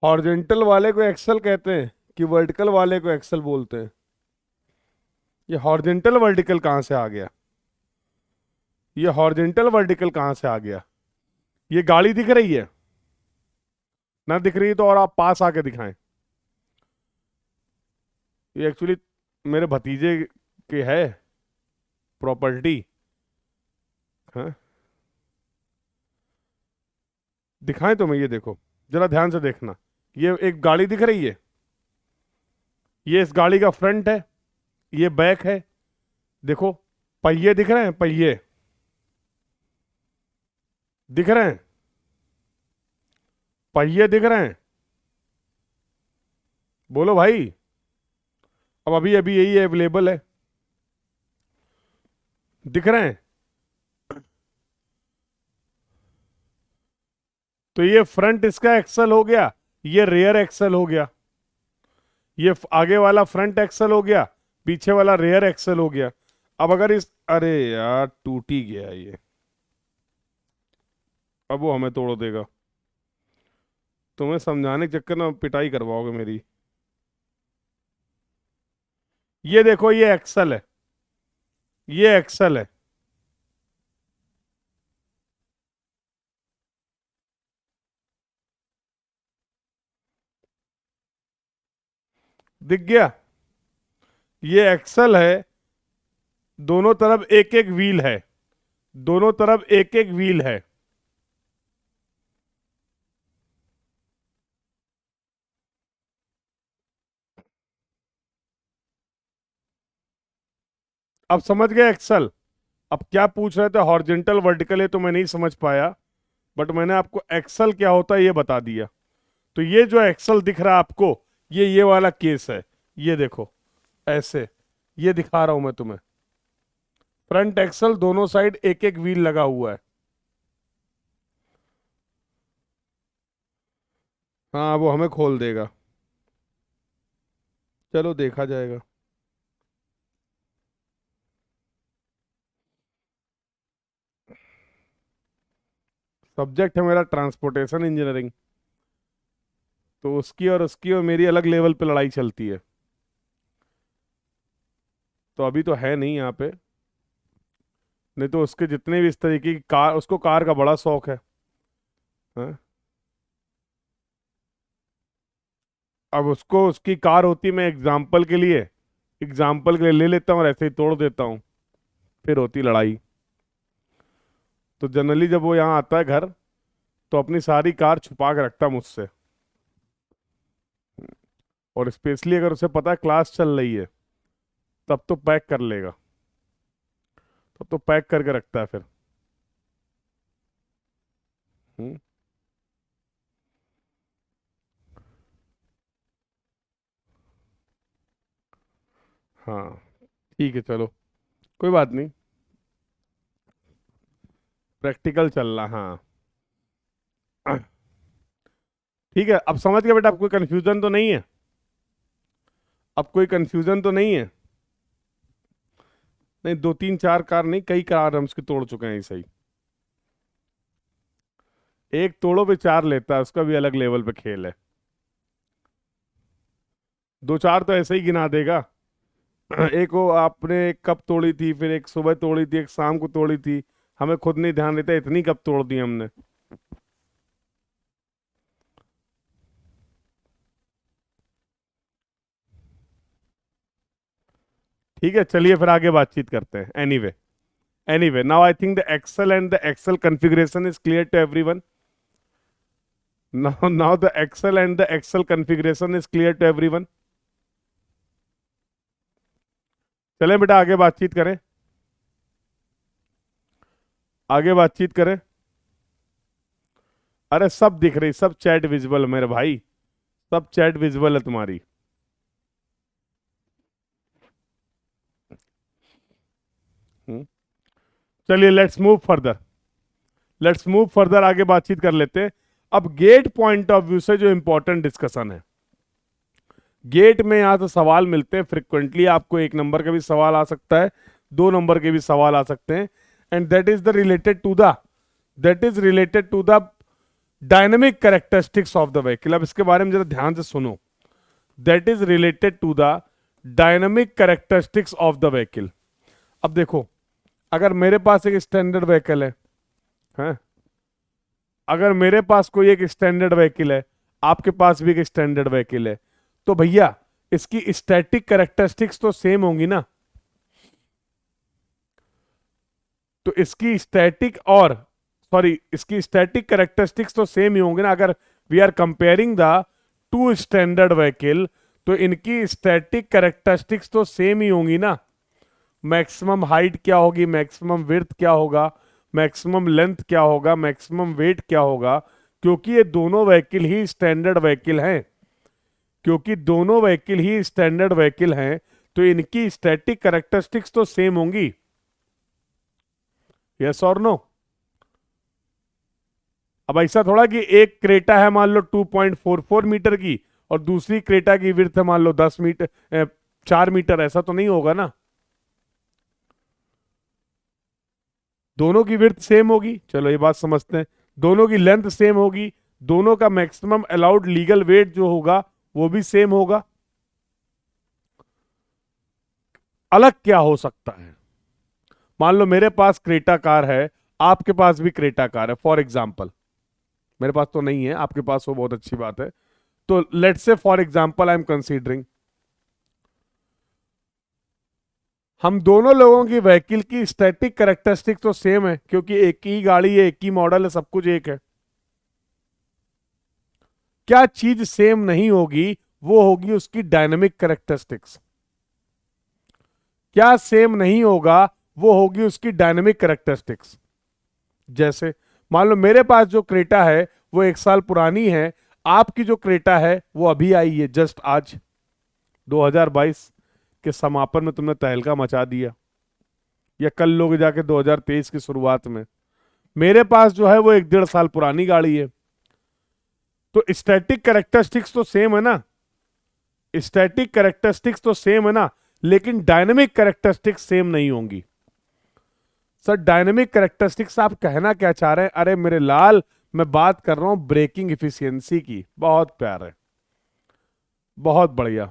हॉरिजॉन्टल वाले को एक्सल कहते हैं कि वर्टिकल वाले को एक्सल बोलते हैं? ये हॉरिजॉन्टल वर्टिकल कहां से आ गया? ये हॉरिजॉन्टल वर्टिकल कहां से आ गया? ये गाड़ी दिख रही है ना? दिख रही है तो और आप पास आके दिखाएं। ये एक्चुअली मेरे भतीजे के है प्रॉपर्टी। हाँ दिखाएं तो मैं, ये देखो जरा ध्यान से देखना, ये एक गाड़ी दिख रही है, ये इस गाड़ी का फ्रंट है, ये बैक है। देखो पहिए दिख रहे हैं, पहिए दिख रहे हैं, पहिए दिख रहे हैं, बोलो भाई। अब अभी अभी यही अवेलेबल है, दिख रहे हैं। तो ये फ्रंट इसका एक्सल हो गया, ये रेयर एक्सल हो गया, ये आगे वाला फ्रंट एक्सल हो गया, पीछे वाला रेयर एक्सल हो गया। अब अगर इस, अरे यार टूट ही गया ये, अब वो हमें तोड़ देगा। तुम्हें समझाने के चक्कर में पिटाई करवाओगे मेरी। ये देखो ये एक्सल है, ये एक्सल है। दिख गया, ये एक्सल है। दोनों तरफ एक एक व्हील है, दोनों तरफ एक एक व्हील है। अब समझ गए एक्सल। अब क्या पूछ रहे थे, हॉरिजॉन्टल वर्टिकल, है तो मैं नहीं समझ पाया, बट मैंने आपको एक्सल क्या होता है ये बता दिया। तो ये जो एक्सल दिख रहा है आपको, ये वाला केस है। ये देखो ऐसे, ये दिखा रहा हूं मैं तुम्हें। फ्रंट एक्सल दोनों साइड एक एक व्हील लगा हुआ है। हाँ वो हमें खोल देगा, चलो देखा जाएगा। सब्जेक्ट है मेरा ट्रांसपोर्टेशन इंजीनियरिंग, तो उसकी और मेरी अलग लेवल पे लड़ाई चलती है। तो अभी तो है नहीं यहाँ पे, नहीं तो उसके जितने भी इस तरीके की कार, उसको कार का बड़ा शौक है। हाँ? अब उसको उसकी कार होती, मैं एग्जाम्पल के लिए ले लेता हूँ और ऐसे ही तोड़ देता हूँ, फिर होती लड़ाई। तो जनरली जब वो यहाँ आता है घर, तो अपनी सारी कार छुपा के रखता है मुझसे। और स्पेशली अगर उसे पता है क्लास चल रही है, तब तो पैक कर लेगा, तब तो पैक करके रखता है फिर। हम्म, हाँ ठीक है चलो, कोई बात नहीं, प्रैक्टिकल चल रहा, हाँ। ठीक है, अब समझ गए बेटा, अब कोई कंफ्यूजन तो नहीं है, अब कोई कंफ्यूजन तो नहीं है। नहीं, दो तीन चार कार नहीं, कई कार हम उसकी तोड़ चुके हैं ऐसे ही। एक तोड़ो पे चार लेता है, उसका भी अलग लेवल पे खेल है। दो चार तो ऐसे ही गिना देगा। एक वो आपने एक कप तोड़ी थी, फिर एक सुबह तोड़ी थी, एक शाम को तोड़ी थी, हमें खुद नहीं ध्यान देता इतनी कप तोड़ दी हमने। ठीक है चलिए फिर आगे बातचीत करते हैं। Anyway now I think the axle and the axle configuration is clear to everyone. Now the axle and the axle configuration is clear to everyone. चलें बेटा आगे बातचीत करें, आगे बातचीत करें। अरे सब दिख रही, सब चैट विजिबल मेरे भाई, सब चैट विजिबल है तुम्हारी। हम्म, चलिए लेट्स मूव फर्दर, आगे बातचीत कर लेते हैं। अब गेट पॉइंट ऑफ व्यू से जो इंपॉर्टेंट डिस्कशन है, गेट में यहां से सवाल मिलते हैं फ्रिक्वेंटली, आपको एक नंबर का भी सवाल आ सकता है, दो नंबर के भी सवाल आ सकते हैं। And that is related to the dynamic characteristics of the vehicle. अब इसके बारे में जरा ध्यान से सुनो, that is related to the dynamic characteristics of the vehicle. अब देखो, अगर मेरे पास एक स्टैंडर्ड व्हीकल है, अगर मेरे पास कोई एक स्टैंडर्ड व्हीकल है, आपके पास भी एक स्टैंडर्ड व्हीकल है, तो भैया इसकी स्टैटिक कैरेक्टरिस्टिक्स तो सेम होंगी ना। तो इसकी स्टैटिक कैरेक्टरिस्टिक्स तो सेम ही होंगे ना। अगर we are comparing the two standard vehicle, तो इनकी स्टैटिक कैरेक्टरिस्टिक्स तो सेम ही होंगी ना। मैक्सिमम हाइट क्या होगी, मैक्सिमम विड्थ क्या होगा, मैक्सिमम लेंथ क्या होगा, मैक्सिमम वेट क्या होगा, क्योंकि ये दोनों व्हीकल ही स्टैंडर्ड व्हीकल हैं। क्योंकि दोनों व्हीकल ही स्टैंडर्ड व्हीकल हैं तो इनकी स्टैटिक कैरेक्टरिस्टिक्स तो सेम होंगी। यस और नो? अब ऐसा थोड़ा कि एक क्रेटा है मान लो 2.44 मीटर की और दूसरी क्रेटा की विड्थ है मान लो 10 मीटर 4 मीटर, ऐसा तो नहीं होगा ना। दोनों की विड्थ सेम होगी, चलो ये बात समझते हैं। दोनों की लेंथ सेम होगी, दोनों का मैक्सिमम अलाउड लीगल वेट जो होगा वो भी सेम होगा। अलग क्या हो सकता है? मान लो मेरे पास क्रेटा कार है, आपके पास भी क्रेटा कार है फॉर एग्जाम्पल। मेरे पास तो नहीं है, आपके पास हो, बहुत अच्छी बात है। तो let's say for example I am considering, हम दोनों लोगों की व्हीकल की स्टैटिक कैरेक्टरिस्टिक तो सेम है क्योंकि एक ही गाड़ी है, एक ही मॉडल है, सब कुछ एक है। क्या चीज सेम नहीं होगी? वो होगी उसकी डायनेमिक कैरेक्टरिस्टिक्स। क्या सेम नहीं होगा? वो होगी उसकी डायनेमिक कैरेक्टरिस्टिक्स। जैसे मान लो मेरे पास जो क्रेटा है वो 1 साल पुरानी है, आपकी जो क्रेटा है वो अभी आई है, जस्ट आज 2022 के समापन में तुमने तहलका मचा दिया, या कल लोग जाके 2023 की शुरुआत में। मेरे पास जो है वो 1 डेढ़ साल पुरानी गाड़ी है। तो स्टैटिक कैरेक्टरिस्टिक्स तो सेम है ना, स्टैटिक कैरेक्टरिस्टिक्स तो सेम है ना, लेकिन डायनेमिक कैरेक्टरिस्टिक्स सेम नहीं होंगी। सर डायनेमिक कैरेक्टरिस्टिक्स आप कहना क्या चाह रहे हैं? अरे मेरे लाल, मैं बात कर रहा हूं ब्रेकिंग इफिशियंसी की। बहुत प्यार है, बहुत बढ़िया।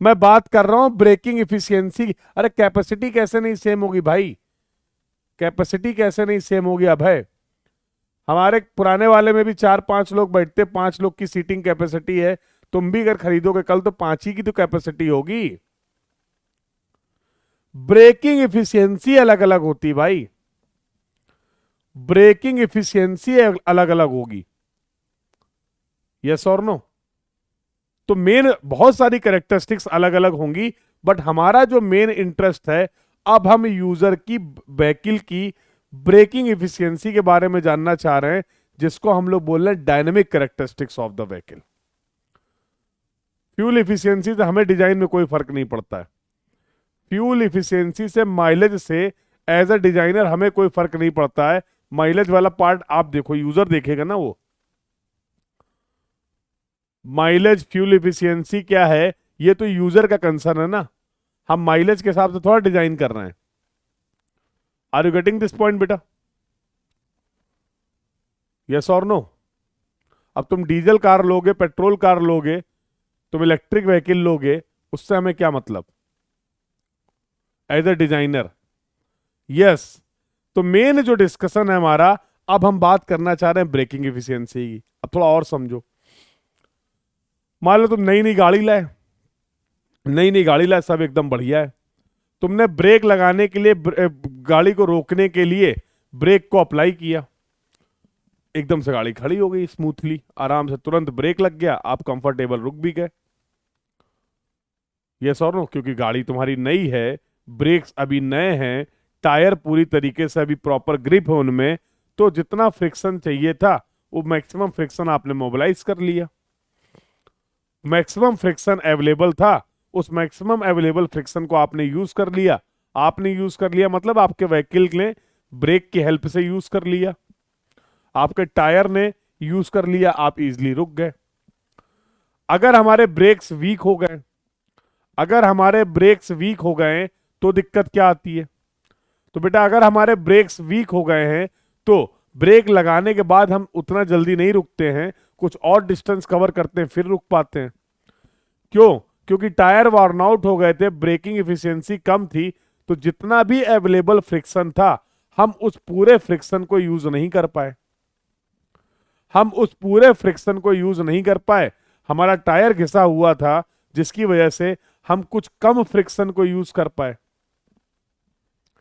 मैं बात कर रहा हूं ब्रेकिंग इफिशियंसी की। अरे कैपेसिटी कैसे नहीं सेम होगी भाई? कैपेसिटी कैसे नहीं सेम होगी अभय? हमारे पुराने वाले में भी 4-5 लोग बैठते, 5 लोग की सीटिंग कैपेसिटी है। तुम भी अगर खरीदोगे कल तो 5 ही की तो कैपेसिटी होगी। ब्रेकिंग इफिशियंसी अलग अलग होती भाई, ब्रेकिंग इफिशियंसी अलग अलग होगी। यस और नो? तो मेन बहुत सारी कैरेक्टरिस्टिक्स अलग अलग होंगी, बट हमारा जो मेन इंटरेस्ट है, अब हम यूजर की व्हीकल की ब्रेकिंग इफिशियंसी के बारे में जानना चाह रहे हैं, जिसको हम लोग बोल रहे हैं dynamic characteristics of the vehicle. Fuel efficiency से हमें डिजाइन में कोई फर्क नहीं पड़ता है। फ्यूल इफिशियंसी से, माइलेज से एज अ डिजाइनर हमें कोई फर्क नहीं पड़ता है। माइलेज वाला पार्ट आप देखो, यूजर देखेगा ना वो। माइलेज, फ्यूल इफिशियंसी क्या है, ये तो यूजर का कंसर्न है ना। हम माइलेज के हिसाब से थोड़ा डिजाइन कर रहे हैं। Are you getting this point बेटा? यस और नो? अब तुम डीजल कार लोगे, पेट्रोल कार लोगे, तुम इलेक्ट्रिक व्हीकल लोगे, उससे हमें क्या मतलब एज अ डिजाइनर? यस। तो मेन जो डिस्कशन है हमारा, अब हम बात करना चाह रहे हैं ब्रेकिंग इफिशियंसी की। अब थोड़ा और समझो। मान लो तुम नई नई गाड़ी लाए, नई नई गाड़ी लाए, सब एकदम बढ़िया है। तुमने ब्रेक लगाने के लिए, गाड़ी को रोकने के लिए ब्रेक को अप्लाई किया, एकदम से गाड़ी खड़ी हो गई स्मूथली, आराम से तुरंत ब्रेक लग गया, आप कंफर्टेबल रुक भी गए। यस और नो? क्योंकि गाड़ी तुम्हारी नई है, ब्रेक्स अभी नए हैं, टायर पूरी तरीके से अभी प्रॉपर ग्रिप है उनमें, तो जितना फ्रिक्शन चाहिए था वो मैक्सिमम फ्रिक्शन आपने मोबिलाइज कर लिया। मैक्सिमम फ्रिक्शन अवेलेबल था, उस मैक्सिमम अवेलेबल फ्रिक्शन को आपने यूज कर लिया। आपने यूज कर लिया मतलब आपके व्हीकल ने ब्रेक की हेल्प से यूज कर लिया, आपके टायर ने यूज कर लिया, आप इजीली रुक गए। अगर हमारे ब्रेक्स वीक हो गए, अगर हमारे ब्रेक्स वीक हो गए तो दिक्कत क्या आती है? तो बेटा अगर हमारे ब्रेक्स वीक हो गए हैं तो ब्रेक लगाने के बाद हम उतना जल्दी नहीं रुकते हैं, कुछ और डिस्टेंस कवर करते हैं फिर रुक पाते हैं। क्यों? क्योंकि टायर वार्न आउट हो गए थे, ब्रेकिंग इफिशियंसी कम थी, तो जितना भी अवेलेबल फ्रिक्शन था हम उस पूरे फ्रिक्शन को यूज नहीं कर पाए। हम उस पूरे फ्रिक्शन को यूज नहीं कर पाए, हमारा टायर घिसा हुआ था, जिसकी वजह से हम कुछ कम फ्रिक्शन को यूज कर पाए।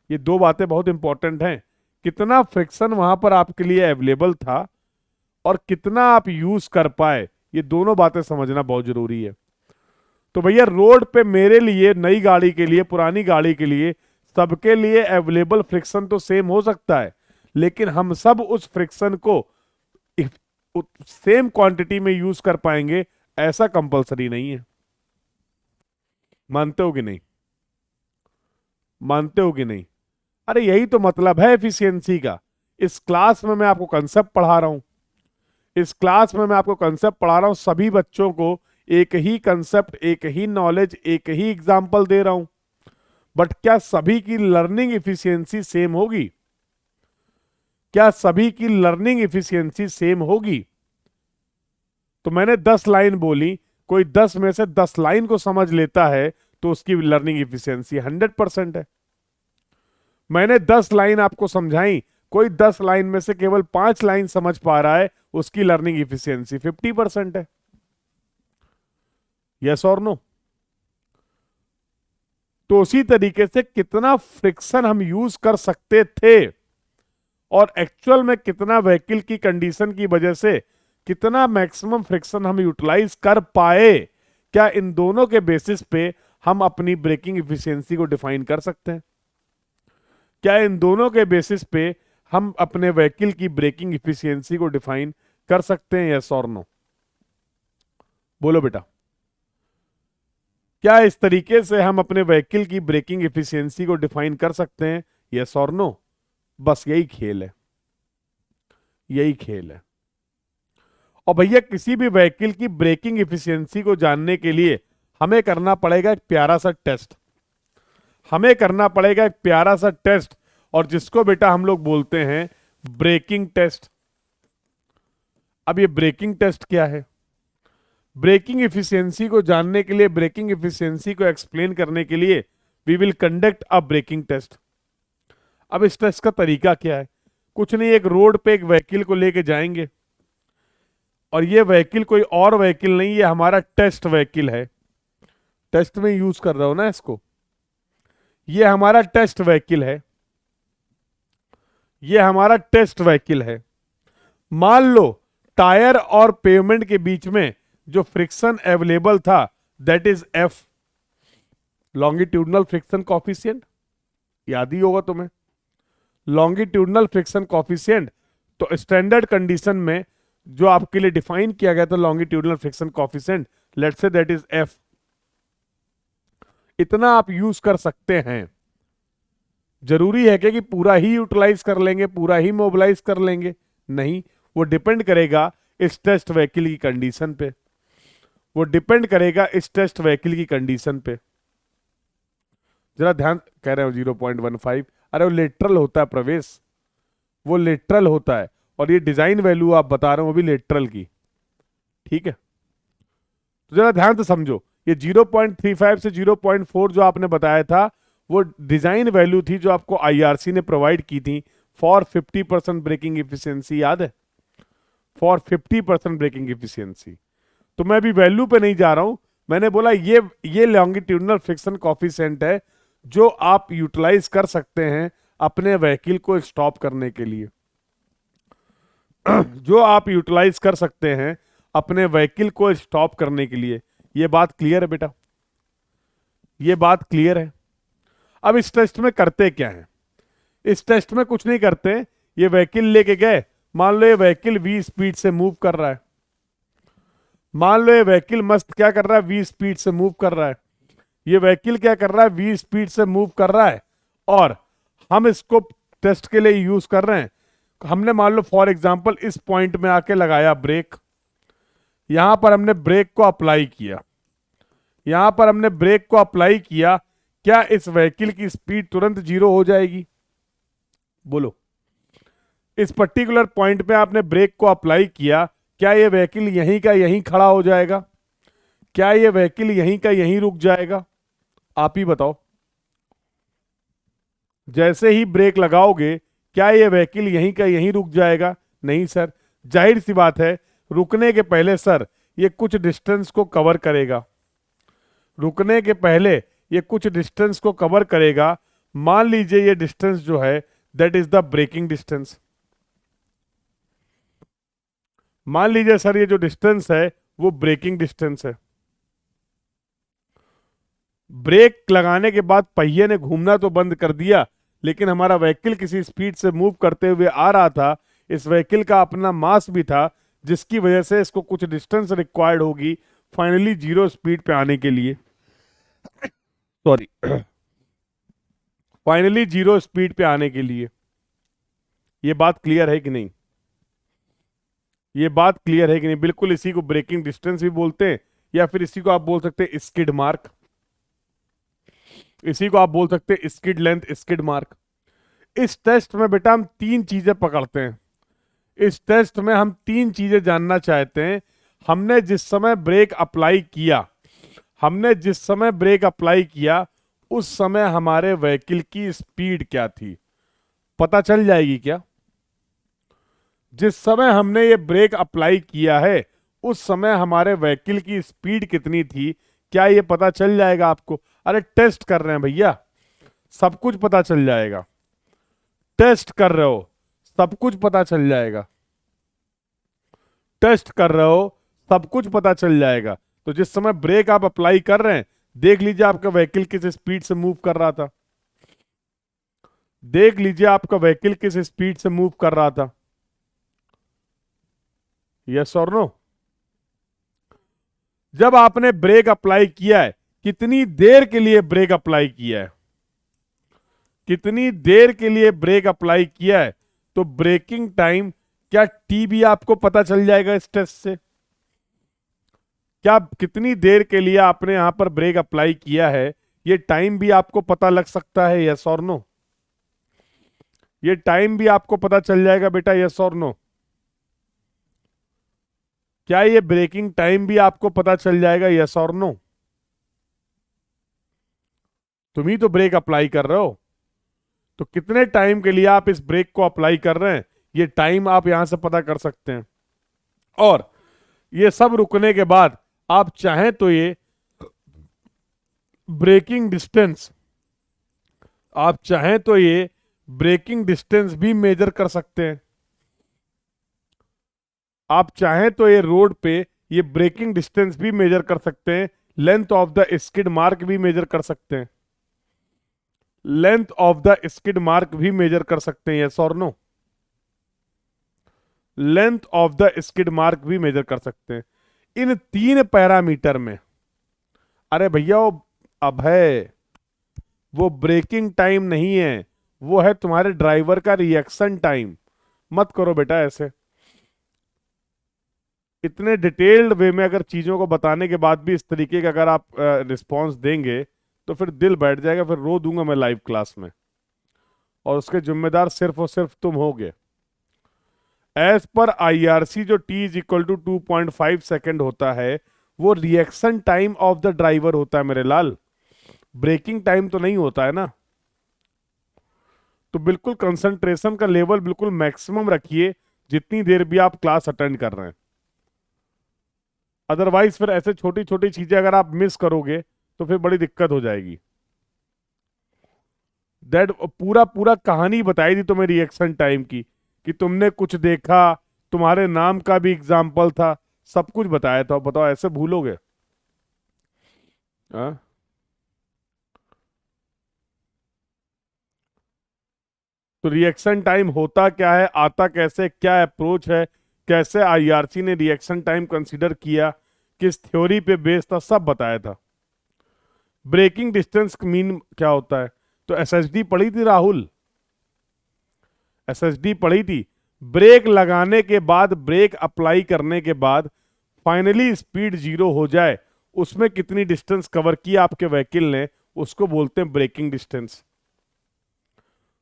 ये दो बातें बहुत इंपॉर्टेंट हैं, कितना फ्रिक्शन वहां पर आपके लिए अवेलेबल था और कितना आप यूज कर पाए, ये दोनों बातें समझना बहुत जरूरी है। तो भैया रोड पे मेरे लिए, नई गाड़ी के लिए, पुरानी गाड़ी के लिए, सबके लिए अवेलेबल फ्रिक्शन तो सेम हो सकता है, लेकिन हम सब उस फ्रिक्शन को सेम क्वांटिटी में यूज कर पाएंगे ऐसा कंपलसरी नहीं है। मानते हो कि नहीं? मानते हो कि नहीं? अरे यही तो मतलब है एफिशिएंसी का। इस क्लास में मैं आपको कंसेप्ट पढ़ा रहा हूं, इस क्लास में मैं आपको कंसेप्ट पढ़ा रहा हूं, सभी बच्चों को एक ही कंसेप्ट, एक ही नॉलेज, एक ही एग्जाम्पल दे रहा हूं। बट क्या सभी की लर्निंग इफिशियंसी सेम होगी? क्या सभी की लर्निंग इफिशियंसी सेम होगी? तो मैंने 10 लाइन बोली, कोई 10 में से 10 लाइन को समझ लेता है तो उसकी लर्निंग इफिशियंसी 100% है। मैंने 10 लाइन आपको समझाई, कोई 10 लाइन में से केवल 5 लाइन समझ पा रहा है, उसकी लर्निंग इफिशियंसी 50% है। यस और नो? तो उसी तरीके से कितना फ्रिक्शन हम यूज कर सकते थे और एक्चुअल में कितना व्हीकल की कंडीशन की वजह से कितना मैक्सिमम फ्रिक्शन हम यूटिलाइज कर पाए, क्या इन दोनों के बेसिस पे हम अपनी ब्रेकिंग इफिशियंसी को डिफाइन कर सकते हैं? क्या इन दोनों के बेसिस पे हम अपने व्हीकल की ब्रेकिंग इफिशियंसी को डिफाइन कर सकते हैं? यस और नो? बोलो बेटा। क्या इस तरीके से हम अपने व्हीकल की ब्रेकिंग इफिशियंसी को डिफाइन कर सकते हैं? यस और नो? बस यही खेल है, यही खेल है। और भैया किसी भी व्हीकल की ब्रेकिंग इफिशियंसी को जानने के लिए हमें करना पड़ेगा एक प्यारा सा टेस्ट, हमें करना पड़ेगा एक प्यारा सा टेस्ट, और जिसको बेटा हम लोग बोलते हैं ब्रेकिंग टेस्ट। अब ये ब्रेकिंग टेस्ट क्या है? ब्रेकिंग इफिशियंसी को जानने के लिए, ब्रेकिंग इफिशियंसी को एक्सप्लेन करने के लिए we will conduct a braking test. अब इस टेस्ट का तरीका क्या है? कुछ नहीं, एक रोड पे एक व्हीकल को लेके जाएंगे, और ये व्हीकल कोई और व्हीकल नहीं, ये हमारा टेस्ट व्हीकल है। टेस्ट में यूज कर रहा हूं ना इसको, ये हमारा टेस्ट व्हीकल है, ये हमारा टेस्ट व्हीकल है। मान लो टायर और पेवमेंट के बीच में जो फ्रिक्शन अवेलेबल था that is F, longitudinal friction coefficient, याद ही होगा तुम्हें लॉन्गिट्यूडनल फ्रिक्शन कॉफिशिएंट। तो स्टैंडर्ड कंडीशन में जो आपके लिए डिफाइन किया गया था longitudinal friction coefficient, let's say that is F. इतना आप यूज कर सकते हैं। जरूरी है कि पूरा ही यूटिलाइज कर लेंगे, पूरा ही मोबिलाइज कर लेंगे? नहीं, वो डिपेंड करेगा इस टेस्ट व्हीकल की कंडीशन पे, वो डिपेंड करेगा इस टेस्ट व्हीकल की कंडीशन पे। जरा ध्यान, कह रहे हो 0.15, अरे वो लेटरल होता है प्रवेश, वो लेटरल होता है, और ये डिजाइन वैल्यू आप बता रहे हो वो भी लेटरल की, ठीक है? तो जरा ध्यान से समझो, ये 0.35 से 0.4 जो आपने बताया था वो डिजाइन वैल्यू थी जो आपको आईआरसी ने प्रोवाइड की थी फॉर 50% ब्रेकिंग इफिशियंसी, याद है? For 50% braking efficiency. तो मैं अभी वैल्यू पे नहीं जा रहा हूं, मैंने बोला ये लॉन्गिट्यूडनल फ्रिक्शन कॉफिशिएंट है जो आप यूटिलाइज कर सकते हैं अपने व्हीकल को स्टॉप करने के लिए जो आप यूटिलाइज कर सकते हैं अपने व्हीकल को स्टॉप करने के लिए। ये बात क्लियर है बेटा? ये बात क्लियर है? अब इस टेस्ट में करते क्या है? इस टेस्ट में कुछ नहीं करते, ये व्हीकल लेके गए, मान लो ये व्हीकल 20 स्पीड से मूव कर रहा है, मान लो ये व्हीकल मस्त क्या कर रहा है, 20 स्पीड से मूव कर रहा है, ये व्हीकल क्या कर रहा है, 20 स्पीड से मूव कर रहा है, और हम इसको टेस्ट के लिए यूज कर रहे हैं। हमने मान लो फॉर एग्जांपल इस पॉइंट में आके लगाया ब्रेक, यहां पर हमने ब्रेक को अप्लाई किया, यहां पर हमने ब्रेक को अप्लाई किया, क्या इस व्हीकल की स्पीड तुरंत 0 हो जाएगी? बोलो। इस पर्टिकुलर पॉइंट पे आपने ब्रेक को अप्लाई किया, क्या ये व्हीकल यहीं का यहीं खड़ा हो जाएगा? क्या ये व्हीकल यहीं का यहीं रुक जाएगा? आप ही बताओ। जैसे ही ब्रेक लगाओगे क्या ये व्हीकल यहीं का यहीं रुक जाएगा? नहीं सर, जाहिर सी बात है रुकने के पहले सर ये कुछ डिस्टेंस को कवर करेगा, रुकने के पहले ये कुछ डिस्टेंस को कवर करेगा। मान लीजिए ये डिस्टेंस जो है that is the braking distance. मान लीजिए सर ये जो डिस्टेंस है वो ब्रेकिंग डिस्टेंस है। ब्रेक लगाने के बाद पहिए ने घूमना तो बंद कर दिया, लेकिन हमारा व्हीकल किसी स्पीड से मूव करते हुए आ रहा था। इस व्हीकल का अपना मास भी था, जिसकी वजह से इसको कुछ डिस्टेंस रिक्वायर्ड होगी फाइनली जीरो स्पीड पे आने के लिए। सॉरी, फाइनली जीरो स्पीड पे आने के लिए। ये बात क्लियर है कि नहीं? ये बात क्लियर है कि नहीं? बिल्कुल, इसी को ब्रेकिंग डिस्टेंस भी बोलते हैं, या फिर इसी को आप बोल सकते हैं स्किड मार्क, इसी को आप बोल सकते हैं स्किड लेंथ, स्किड मार्क। इस टेस्ट में बेटा हम तीन चीजें पकड़ते हैं। इस टेस्ट में हम तीन चीजें जानना चाहते हैं। हमने जिस समय ब्रेक अप्लाई किया, हमने जिस समय ब्रेक अप्लाई किया उस समय हमारे व्हीकल की स्पीड क्या थी, पता चल जाएगी क्या? जिस समय हमने ये ब्रेक अप्लाई किया है उस समय हमारे व्हीकल की स्पीड कितनी थी, क्या ये पता चल जाएगा आपको? अरे टेस्ट कर रहे हैं भैया, सब कुछ पता चल जाएगा। टेस्ट कर रहे हो, सब कुछ पता चल जाएगा। टेस्ट कर रहे हो, सब कुछ पता चल जाएगा। तो जिस समय ब्रेक आप अप्लाई कर रहे हैं, देख लीजिए आपका व्हीकल किस स्पीड से मूव कर रहा था। देख लीजिए आपका व्हीकल किस स्पीड से मूव कर रहा था। यस और नो? जब आपने ब्रेक अप्लाई किया है, कितनी देर के लिए ब्रेक अप्लाई किया है, कितनी देर के लिए ब्रेक अप्लाई किया है, तो ब्रेकिंग टाइम क्या टी भी आपको पता चल जाएगा इस टेस्ट से? क्या कितनी देर के लिए आपने यहां पर ब्रेक अप्लाई किया है, ये टाइम भी आपको पता लग सकता है? यस और नो? ये टाइम भी आपको पता चल जाएगा बेटा? यस और नो? क्या ये ब्रेकिंग टाइम भी आपको पता चल जाएगा? यस और नो? तुम ही तो ब्रेक अप्लाई कर रहे हो, तो कितने टाइम के लिए आप इस ब्रेक को अप्लाई कर रहे हैं, ये टाइम आप यहां से पता कर सकते हैं। और ये सब रुकने के बाद आप चाहें तो ये ब्रेकिंग डिस्टेंस, आप चाहें तो ये ब्रेकिंग डिस्टेंस भी मेजर कर सकते हैं। आप चाहें तो ये रोड पे ये ब्रेकिंग डिस्टेंस भी मेजर कर सकते हैं, length of the skid mark भी मेजर कर सकते हैं, length of the skid mark भी मेजर कर सकते हैं। यस और no? Length of the skid mark भी मेजर कर सकते हैं इन तीन पैरामीटर में। अरे भैया वो अब है, वो ब्रेकिंग टाइम नहीं है, वो है तुम्हारे ड्राइवर का रिएक्शन टाइम। मत करो बेटा ऐसे। इतने डिटेल्ड वे में अगर चीजों को बताने के बाद भी इस तरीके का अगर आप रिस्पॉन्स देंगे तो फिर दिल बैठ जाएगा, फिर रो दूंगा मैं लाइव क्लास में, और उसके जिम्मेदार सिर्फ और सिर्फ तुम होगे। एज पर आईआरसी जो T is equal to 2.5 second होता है, वो reaction time of the driver होता है मेरे लाल, ब्रेकिंग टाइम तो नहीं होता है ना। तो बिल्कुल कंसंट्रेशन का लेवल बिल्कुल मैक्सिमम रखिए जितनी देर भी आप क्लास अटेंड कर रहे हैं। अदरवाइज फिर ऐसे छोटी छोटी चीजें अगर आप मिस करोगे तो फिर बड़ी दिक्कत हो जाएगी। दैट पूरा पूरा कहानी बताई थी तुम्हें रिएक्शन टाइम की, कि तुमने कुछ देखा, तुम्हारे नाम का भी एग्जाम्पल था, सब कुछ बताया था। बताओ ऐसे भूलोगे? हाँ? तो रिएक्शन टाइम होता क्या है, आता कैसे, क्या अप्रोच है, कैसे आईआरसी ने रिएक्शन टाइम कंसीडर किया, किस थ्योरी पे बेस था, सब बताया था। ब्रेकिंग डिस्टेंस मीन क्या होता है, तो एसएसडी पढ़ी थी राहुल, एसएसडी पढ़ी थी। ब्रेक लगाने के बाद, ब्रेक अप्लाई करने के बाद फाइनली स्पीड जीरो हो जाए, उसमें कितनी डिस्टेंस कवर किया आपके व्हीकल ने, उसको बोलते हैं ब्रेकिंग डिस्टेंस।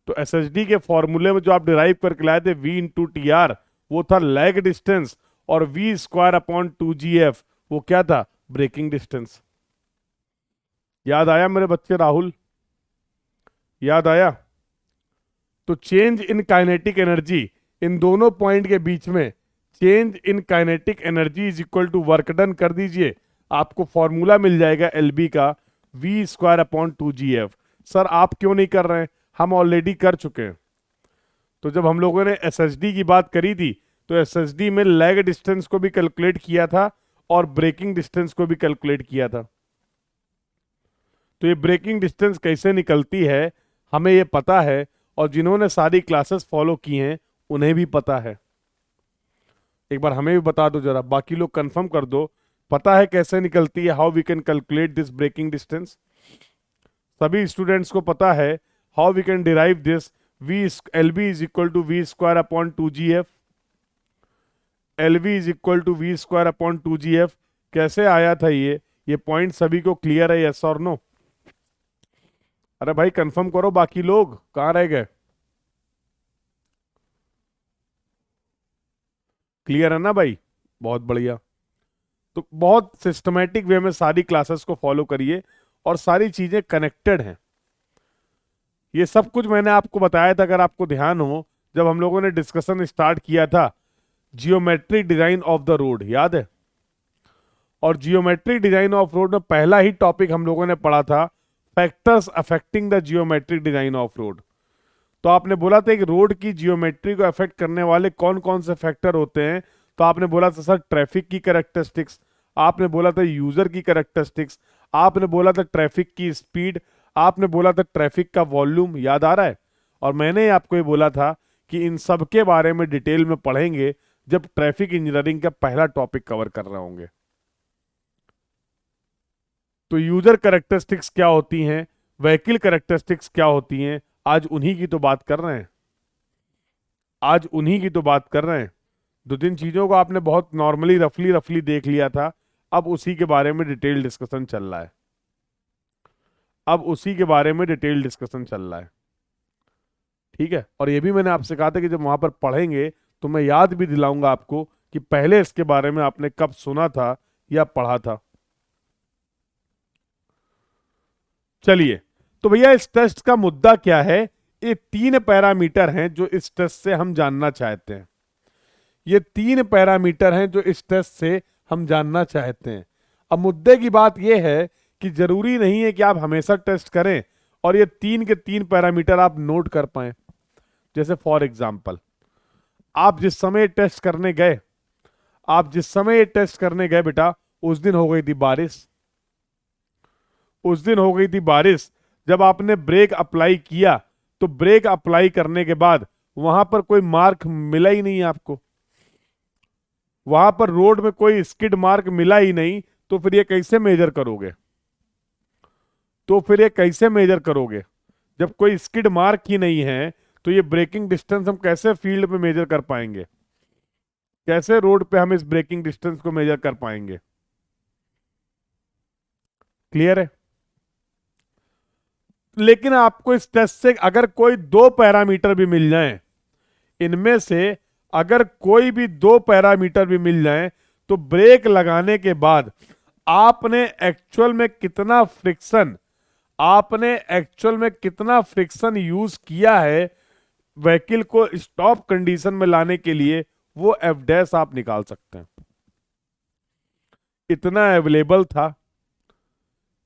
तो एसएसडी के फॉर्मूले में जो आप डिराइव करके लाए थे v इंटू टी आर, वो था लैग डिस्टेंस, और v स्क्वायर अपॉन 2gf वो क्या था, ब्रेकिंग डिस्टेंस। याद आया मेरे बच्चे राहुल? याद आया? तो चेंज इन काइनेटिक एनर्जी, इन दोनों पॉइंट के बीच में change in kinetic energy is equal to work done कर दीजिए, आपको फॉर्मूला मिल जाएगा एलबी का, v square upon 2gf। Sir आप क्यों नहीं कर रहे हैं? हम ऑलरेडी कर चुके हैं। तो जब हम लोगों ने एसएसडी की बात करी थी, तो एसएसडी में लैग डिस्टेंस को भी कैलकुलेट किया था और ब्रेकिंग डिस्टेंस को भी कैलकुलेट किया था। तो ये ब्रेकिंग डिस्टेंस कैसे निकलती है हमें ये पता है, और जिन्होंने सारी क्लासेस फॉलो की हैं उन्हें भी पता है। एक बार हमें भी बता दो जरा, बाकी लोग कंफर्म कर दो, पता है कैसे निकलती है, how we can calculate this braking distance. सभी स्टूडेंट्स को पता है how we can derive this, V L B is equal to we square upon 2GF, L B is equal to we square upon 2GF। कैसे आया था ये point सभी को क्लियर है, यस और नो? अरे भाई कंफर्म करो, बाकी लोग कहाँ रह गए? क्लियर है ना भाई? बहुत बढ़िया। तो बहुत सिस्टमेटिक वे में सारी क्लासेस को फॉलो करिए और सारी चीजें कनेक्टेड हैं। ये सब कुछ मैंने आपको बताया था, अगर आपको ध्यान हो, जब हम लोगों ने डिस्कशन स्टार्ट किया था geometric design of the road, याद है? और जियोमेट्रिक डिजाइन ऑफ रोड में पहला ही टॉपिक हम लोगों ने पढ़ा था factors affecting the geometric design of road. तो आपने बोला था कि रोड की जियोमेट्री को अफेक्ट करने वाले कौन कौन से फैक्टर होते हैं, तो आपने बोला था सर ट्रैफिक की कैरेक्टरिस्टिक्स, आपने बोला था यूजर की कैरेक्टरिस्टिक्स, आपने बोला था ट्रैफिक की स्पीड, आपने बोला था ट्रैफिक का वॉल्यूम, याद आ रहा है? और मैंने आपको ये बोला था कि इन सब के बारे में डिटेल में पढ़ेंगे जब ट्रैफिक इंजीनियरिंग का पहला टॉपिक कवर कर रहे होंगे। तो यूजर कैरेक्टरिस्टिक्स क्या होती हैं, व्हीकल कैरेक्टरिस्टिक्स क्या होती हैं, आज उन्हीं की तो बात कर रहे हैं, आज उन्हीं की तो बात कर रहे हैं। दो तीन चीजों को आपने बहुत नॉर्मली रफली रफली देख लिया था, अब उसी के बारे में डिटेल डिस्कशन चल रहा है, अब उसी के बारे में डिटेल डिस्कशन चल रहा है। ठीक है, और ये भी मैंने आपसे कहा था कि जब वहां पर पढ़ेंगे तो मैं याद भी दिलाऊंगा आपको कि पहले इसके बारे में आपने कब सुना था या पढ़ा था। चलिए, तो भैया इस टेस्ट का मुद्दा क्या है? ये 3 पैरामीटर हैं जो इस टेस्ट से हम जानना चाहते हैं, ये 3 पैरामीटर हैं जो इस टेस्ट से हम जानना चाहते हैं। अब मुद्दे की बात यह है कि जरूरी नहीं है कि आप हमेशा टेस्ट करें और ये 3 के 3 पैरामीटर आप नोट कर पाए। जैसे फॉर एग्जाम्पल, आप जिस समय टेस्ट करने गए, आप जिस समय ये टेस्ट करने गए बेटा, उस दिन हो गई थी बारिश, उस दिन हो गई थी बारिश। जब आपने ब्रेक अप्लाई किया तो ब्रेक अप्लाई करने के बाद वहां पर कोई मार्क मिला ही नहीं आपको, वहां पर रोड में कोई स्किड मार्क मिला ही नहीं, तो फिर ये कैसे मेजर करोगे? तो फिर ये कैसे मेजर करोगे जब कोई स्किड मार्क ही नहीं है? तो ये ब्रेकिंग डिस्टेंस हम कैसे फील्ड पे मेजर कर पाएंगे? कैसे रोड पे हम इस ब्रेकिंग डिस्टेंस को मेजर कर पाएंगे? क्लियर है? लेकिन आपको इस टेस्ट से अगर कोई 2 पैरामीटर भी मिल जाएं, इनमें से अगर कोई भी 2 पैरामीटर भी मिल जाएं, तो ब्रेक लगाने के बाद आपने एक्चुअल में कितना फ्रिक्शन, आपने एक्चुअल में कितना फ्रिक्शन यूज किया है व्हीकल को स्टॉप कंडीशन में लाने के लिए, वो एफ डैश आप निकाल सकते हैं। इतना अवेलेबल था,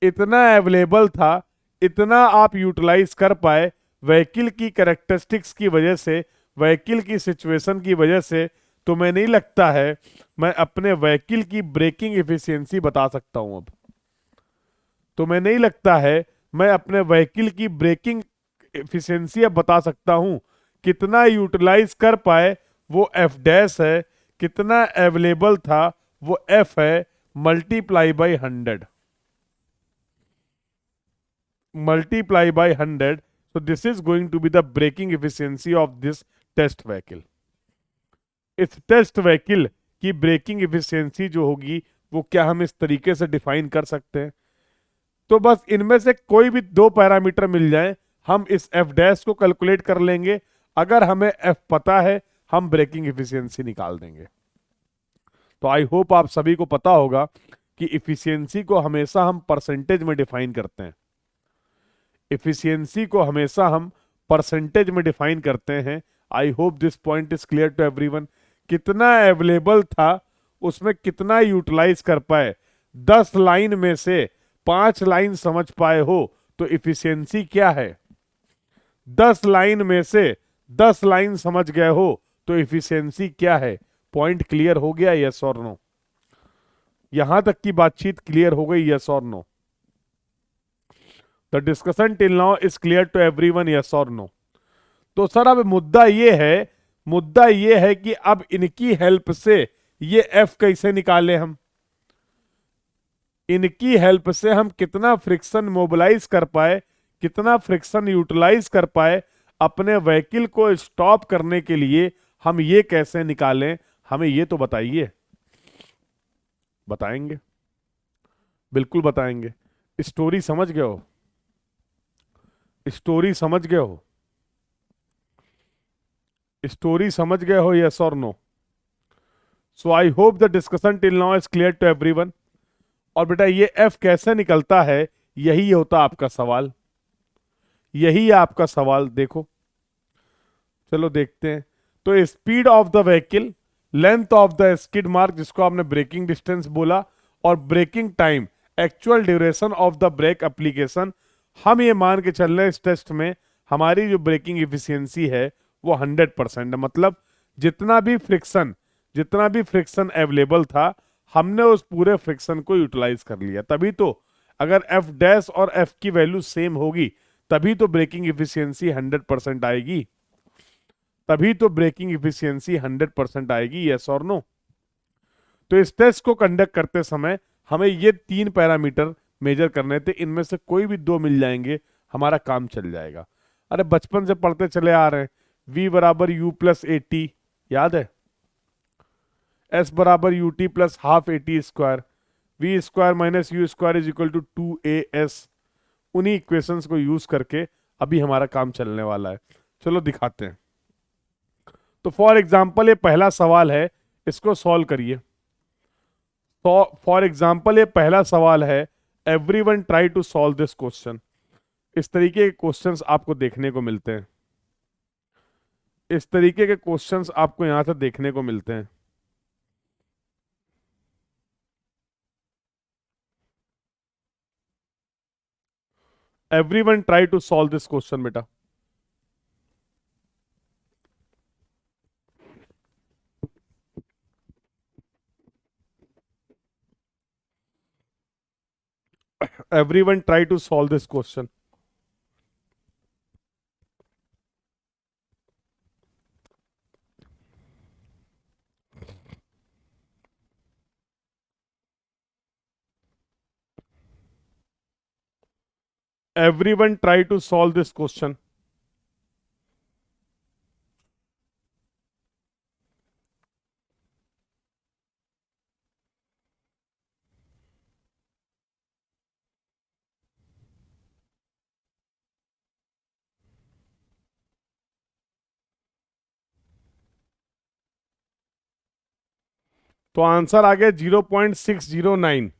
इतना अवेलेबल था, इतना आप यूटिलाइज कर पाए व्हीकल की कैरेक्टरिस्टिक्स की वजह से, व्हीकल की सिचुएशन की वजह से। तो मैं नहीं लगता है मैं अपने व्हीकल की ब्रेकिंग एफिशिएंसी बता सकता हूं अब, तो मैं नहीं लगता है मैं अपने व्हीकल की ब्रेकिंग एफिशिएंसी अब बता सकता हूं। कितना यूटिलाइज कर पाए वो एफ डैश है, कितना अवेलेबल था वो एफ है, multiply by 100, multiply by 100. So this is going to be the braking efficiency of this test vehicle. इस टेस्ट व्हीकल की ब्रेकिंग एफिशिएंसी जो होगी वो क्या हम इस तरीके से डिफाइन कर सकते हैं? तो बस इनमें से कोई भी 2 पैरामीटर मिल जाए, हम इस एफ डैश को कैलकुलेट कर लेंगे। अगर हमें एफ पता है हम ब्रेकिंग एफिशिएंसी निकाल देंगे। तो आई होप आप सभी को पता होगा कि इफिशियंसी को हमेशा हम परसेंटेज में डिफाइन करते हैं, इफिशियंसी को हमेशा हम परसेंटेज में डिफाइन करते हैं। I hope this point is clear to everyone. कितना अवेलेबल था उसमें कितना यूटिलाइज कर पाए, 10 लाइन में से 5 लाइन समझ पाए हो तो इफिशियंसी क्या है, 10 लाइन में से 10 लाइन समझ गए हो तो इफिशियंसी क्या है। पॉइंट क्लियर हो गया, यस और नो? यहां तक की बातचीत क्लियर हो गई, यस और no? The discussion till now is clear to everyone, yes और नो? तो सर अब मुद्दा ये है कि अब इनकी हेल्प से ये एफ कैसे निकाले हम? इनकी हेल्प से हम कितना फ्रिक्शन मोबिलाइज कर पाए, कितना फ्रिक्शन यूटिलाइज कर पाए अपने व्हीकल को स्टॉप करने के लिए, हम ये कैसे निकालें? हमें ये तो बताइए। बताएंगे, बिल्कुल बताएंगे। स्टोरी समझ गए हो? स्टोरी समझ गए हो? स्टोरी समझ गए हो, यस और no? So I hope the discussion till now is clear to everyone. और बेटा ये एफ कैसे निकलता है, यही होता आपका सवाल, यही है आपका सवाल। देखो, चलो देखते हैं। तो speed of the vehicle, length of the skid mark जिसको आपने ब्रेकिंग डिस्टेंस बोला, और braking time, actual duration of the brake application. हम ये मान के चल रहे हैं इस टेस्ट में हमारी जो ब्रेकिंग इफिशियंसी है वो 100% है। मतलब जितना भी फ्रिक्शन अवेलेबल था, हमने उस पूरे फ्रिक्शन को यूटिलाइज कर लिया। तभी तो अगर एफ डैश और एफ की वैल्यू सेम होगी, तभी तो ब्रेकिंग इफिशियंसी 100% आएगी, तभी तो ब्रेकिंग इफिशियंसी 100% आएगी, यस और नो? तो इस टेस्ट को कंडक्ट करते समय हमें ये 3 पैरामीटर मेजर करने थे, इनमें से कोई भी 2 मिल जाएंगे, हमारा काम चल जाएगा। अरे बचपन से पढ़ते चले आ रहे हैं, v बराबर u प्लस ए टी, याद है? s बराबर u t plus half a t square, v square minus u square is equal to 2as। उन्हीं इक्वेशंस को यूज करके अभी हमारा काम चलने वाला है। चलो दिखाते हैं। तो फॉर एग्जाम्पल ये पहला सवाल है, इसको सॉल्व करिए। तो फॉर एग्जाम्पल ये पहला सवाल है, everyone try to solve this question. इस तरीके के क्वेश्चंस आपको देखने को मिलते हैं, इस तरीके के क्वेश्चंस आपको यहां से देखने को मिलते हैं। Everyone try to solve this question बेटा। Everyone try to solve this question. Everyone try to solve this question. तो आंसर आ गया 0.609।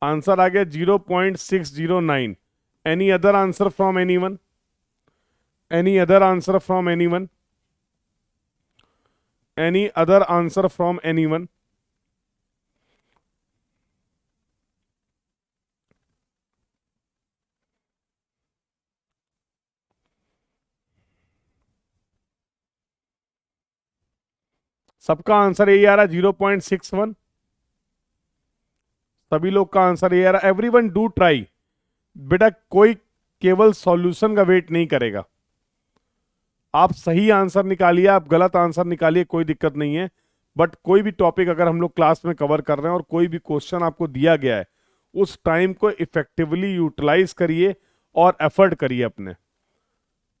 आंसर आ गया 0.609। Any other answer from anyone? Any other answer from anyone? Any other answer from anyone? सबका answer यही आ रहा है 0.61। सभी लोग का आंसर यही आ रहा है। Everyone do try. बेटा कोई केवल सॉल्यूशन का वेट नहीं करेगा। आप सही आंसर निकालिए, आप गलत आंसर निकालिए, कोई दिक्कत नहीं है। बट कोई भी टॉपिक अगर हम लोग क्लास में कवर कर रहे हैं और कोई भी क्वेश्चन आपको दिया गया है, उस टाइम को इफेक्टिवली यूटिलाइज करिए और एफर्ट करिए अपने।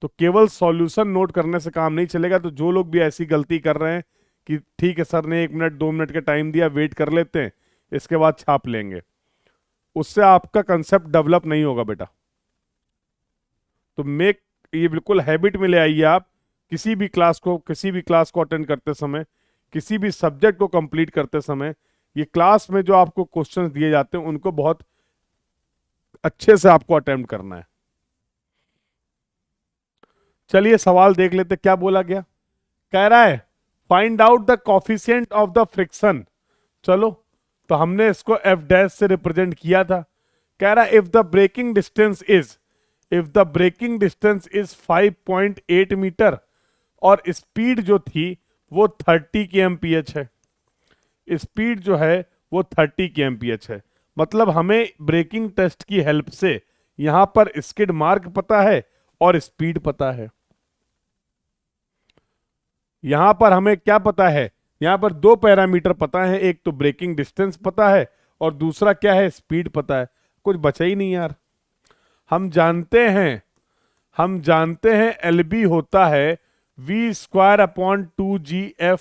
तो केवल सॉल्यूशन नोट करने से काम नहीं चलेगा। तो जो लोग भी ऐसी गलती कर रहे हैं कि ठीक है सर ने 1 मिनट 2 मिनट का टाइम दिया, वेट कर लेते हैं, इसके बाद छाप लेंगे, उससे आपका कंसेप्ट डेवलप नहीं होगा बेटा। तो ये बिल्कुल हैबिट में ले आइए आप। किसी भी क्लास को अटेंड करते समय, किसी भी सब्जेक्ट को कंप्लीट करते समय, ये क्लास में जो आपको क्वेश्चंस दिए जाते हैं उनको बहुत अच्छे से आपको अटेम्प्ट करना है। चलिए सवाल देख लेते क्या बोला गया। कह रहा है find out the coefficient of the friction. चलो, तो हमने इसको एफ डैश से रिप्रेजेंट किया था। कह रहा है if the braking distance is 5.8 metre और स्पीड जो थी वो 30 kmph है। स्पीड जो है वो 30 kmph है। मतलब हमें ब्रेकिंग टेस्ट की हेल्प से यहां पर स्किड मार्क पता है और स्पीड पता है। यहां पर हमें क्या पता है, यहां पर दो पैरामीटर पता है, एक तो ब्रेकिंग डिस्टेंस पता है और दूसरा क्या है, स्पीड पता है। कुछ बचा ही नहीं यार। हम जानते हैं हम जानते हैं एलबी होता है v² अपॉन 2gf।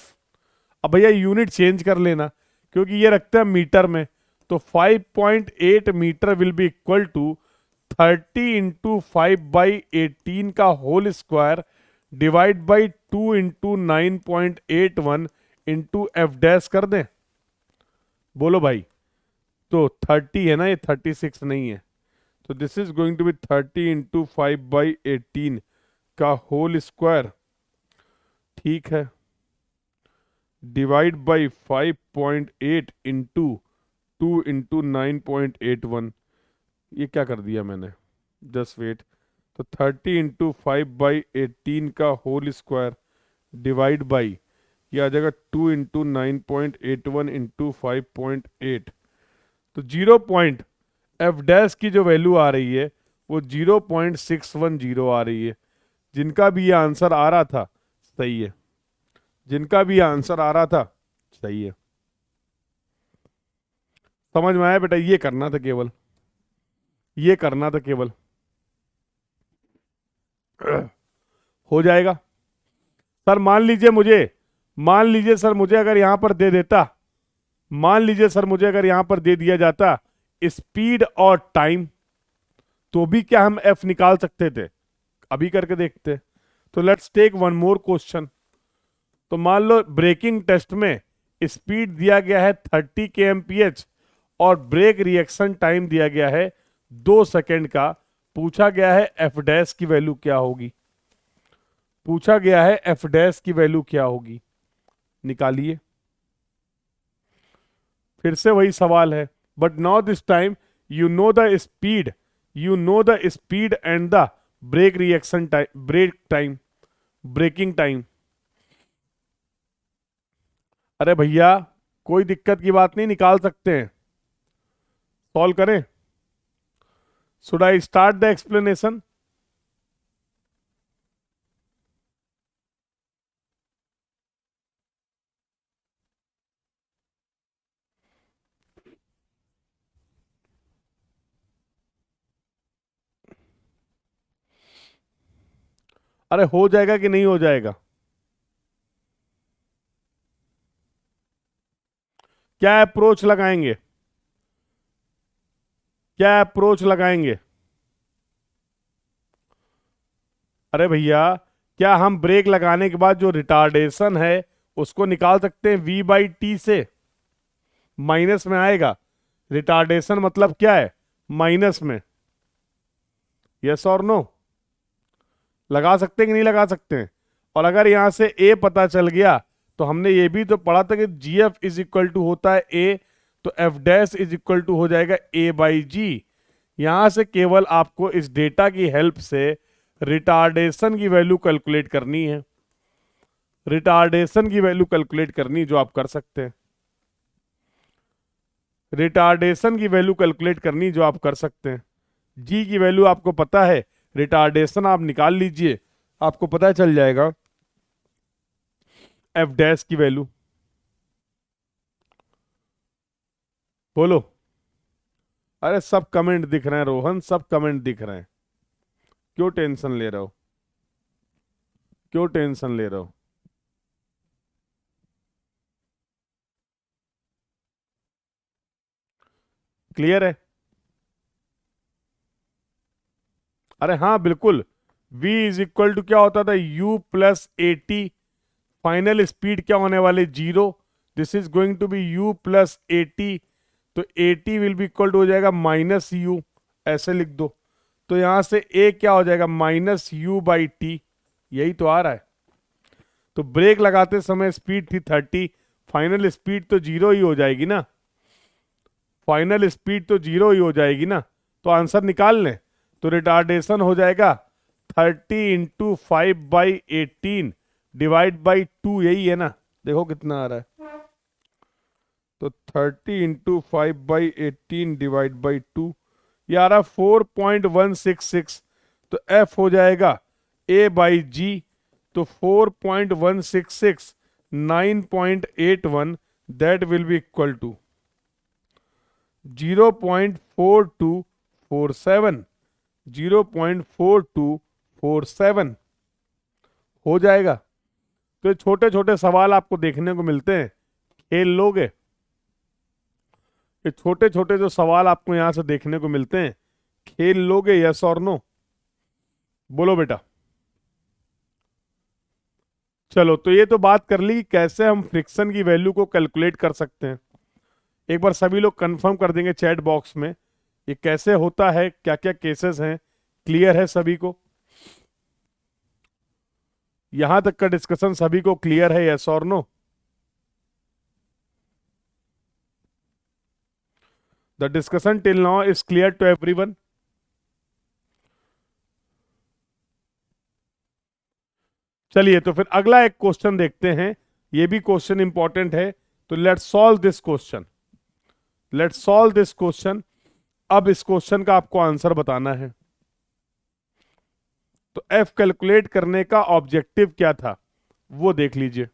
अब भैया यूनिट चेंज कर लेना, क्योंकि ये रखते हैं मीटर में। तो 5.8 metre will be equal to 30 × 5/18 का whole square divide by 2 × 9.81 into f dash कर दें। बोलो भाई। तो 30 है ना, ये 36 नहीं है। तो this is going to be 30 × 5/18 का होल स्क्वायर, ठीक है, डिवाइड बाई 5.8 इंटू 2 × 9.81। ये क्या कर दिया मैंने, जस्ट वेट। तो 30 × 5/18 का होल स्क्वायर डिवाइड बाई, ये आ जाएगा 2 × 9.81 इंटू 5.8। तो 0 पॉइंट एफ डैश की जो वैल्यू आ रही है वो 0.610 आ रही है। जिनका भी ये आंसर आ रहा था सही है, जिनका भी आंसर आ रहा था सही है। समझ में आया बेटा? ये करना था केवल, ये करना था केवल। हो जाएगा। सर मान लीजिए सर मुझे अगर यहां पर दे देता, मान लीजिए सर मुझे अगर यहां पर दे दिया जाता स्पीड और टाइम, तो भी क्या हम एफ निकाल सकते थे? अभी करके देखते। तो let's take one more question. तो मान लो ब्रेकिंग टेस्ट में स्पीड दिया गया है 30 kmph और ब्रेक रिएक्शन टाइम दिया गया है 2 सेकेंड का। पूछा गया है एफ डैश की वैल्यू क्या होगी, पूछा गया है एफ डैश की वैल्यू क्या होगी, निकालिए। फिर से वही सवाल है, but now this time you know the speed, you know the speed and the brake reaction time, braking time. अरे भैया कोई दिक्कत की बात नहीं, निकाल सकते हैं। सॉल्व करें? Should I start the explanation? अरे हो जाएगा कि नहीं हो जाएगा? क्या अप्रोच लगाएंगे, क्या अप्रोच लगाएंगे? अरे भैया क्या हम ब्रेक लगाने के बाद जो रिटार्डेशन है उसको निकाल सकते हैं v/t से? माइनस में आएगा। रिटार्डेशन मतलब क्या है, माइनस में। यस और नो? लगा सकते हैं कि नहीं लगा सकते हैं? और अगर यहां से a पता चल गया तो हमने ये भी तो पढ़ा था कि gf इज इक्वल टू होता है a, तो f dash is equal to हो जाएगा a/g। यहां से केवल आपको इस डेटा की हेल्प से रिटार्डेशन की वैल्यू कैलकुलेट करनी है, रिटार्डेशन की वैल्यू कैलकुलेट करनी, जो आप कर सकते हैं। रिटार्डेशन की वैल्यू कैलकुलेट करनी, जो आप कर सकते हैं। जी की वैल्यू आपको पता है, रिटार्डेशन आप निकाल लीजिए, आपको पता चल जाएगा एफ डैश की वैल्यू। बोलो। अरे सब कमेंट दिख रहे हैं रोहन, सब कमेंट दिख रहे हैं। क्यों टेंशन ले रहे हो, क्यों टेंशन ले रहे हो? क्लियर है? अरे हाँ बिल्कुल। v इज इक्वल टू क्या होता था, u प्लस 80। फाइनल स्पीड क्या होने वाले, 0। This is going to be u plus 80। तो 80 विल बी इक्वल टू हो जाएगा माइनस यू, ऐसे लिख दो। तो यहां से a क्या हो जाएगा, -u/t। यही तो आ रहा है। तो ब्रेक लगाते समय स्पीड थी 30, फाइनल स्पीड तो 0 ही हो जाएगी ना, फाइनल स्पीड तो 0 ही हो जाएगी ना। तो आंसर निकाल लें। तो रिटार्डेशन हो जाएगा 30 × 5/18 डिवाइड बाई 2, यही है ना, देखो कितना आ रहा है। तो 30 × 5/18 डिवाइड बाई 2, ये आ रहा 4.166, तो F हो जाएगा A/G, तो 4.166 9.81, that will be equal to 0.4247, 0.4247 हो जाएगा। तो ये छोटे छोटे सवाल आपको देखने को मिलते हैं, खेल लोगे? ये छोटे छोटे जो सवाल आपको यहां से देखने को मिलते हैं, खेल लोगे? यस और नो, बोलो बेटा। चलो, तो ये तो बात कर ली कि कैसे हम फ्रिक्शन की वैल्यू को कैलकुलेट कर सकते हैं। एक बार सभी लोग कंफर्म कर देंगे चैट बॉक्स में, ये कैसे होता है, क्या क्या केसेस हैं, क्लियर है सभी को? यहां तक का डिस्कशन सभी को क्लियर है? यस और no? The discussion till now is clear to everyone? चलिए, तो फिर अगला एक क्वेश्चन देखते हैं, ये भी क्वेश्चन इंपॉर्टेंट है। तो let's solve this question, let's solve this question. अब इस क्वेश्चन का आपको आंसर बताना है। तो एफ कैलकुलेट करने का ऑब्जेक्टिव क्या था, वो देख लीजिए।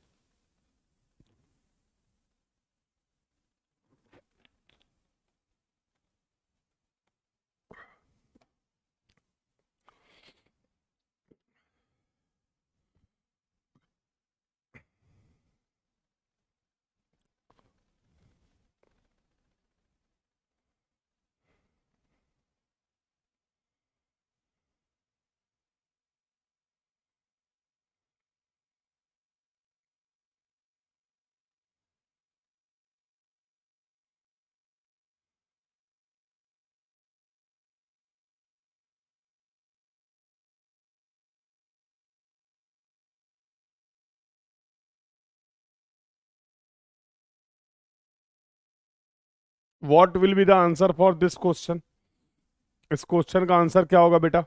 What will be the answer for this question? इस क्वेश्चन का आंसर क्या होगा बेटा?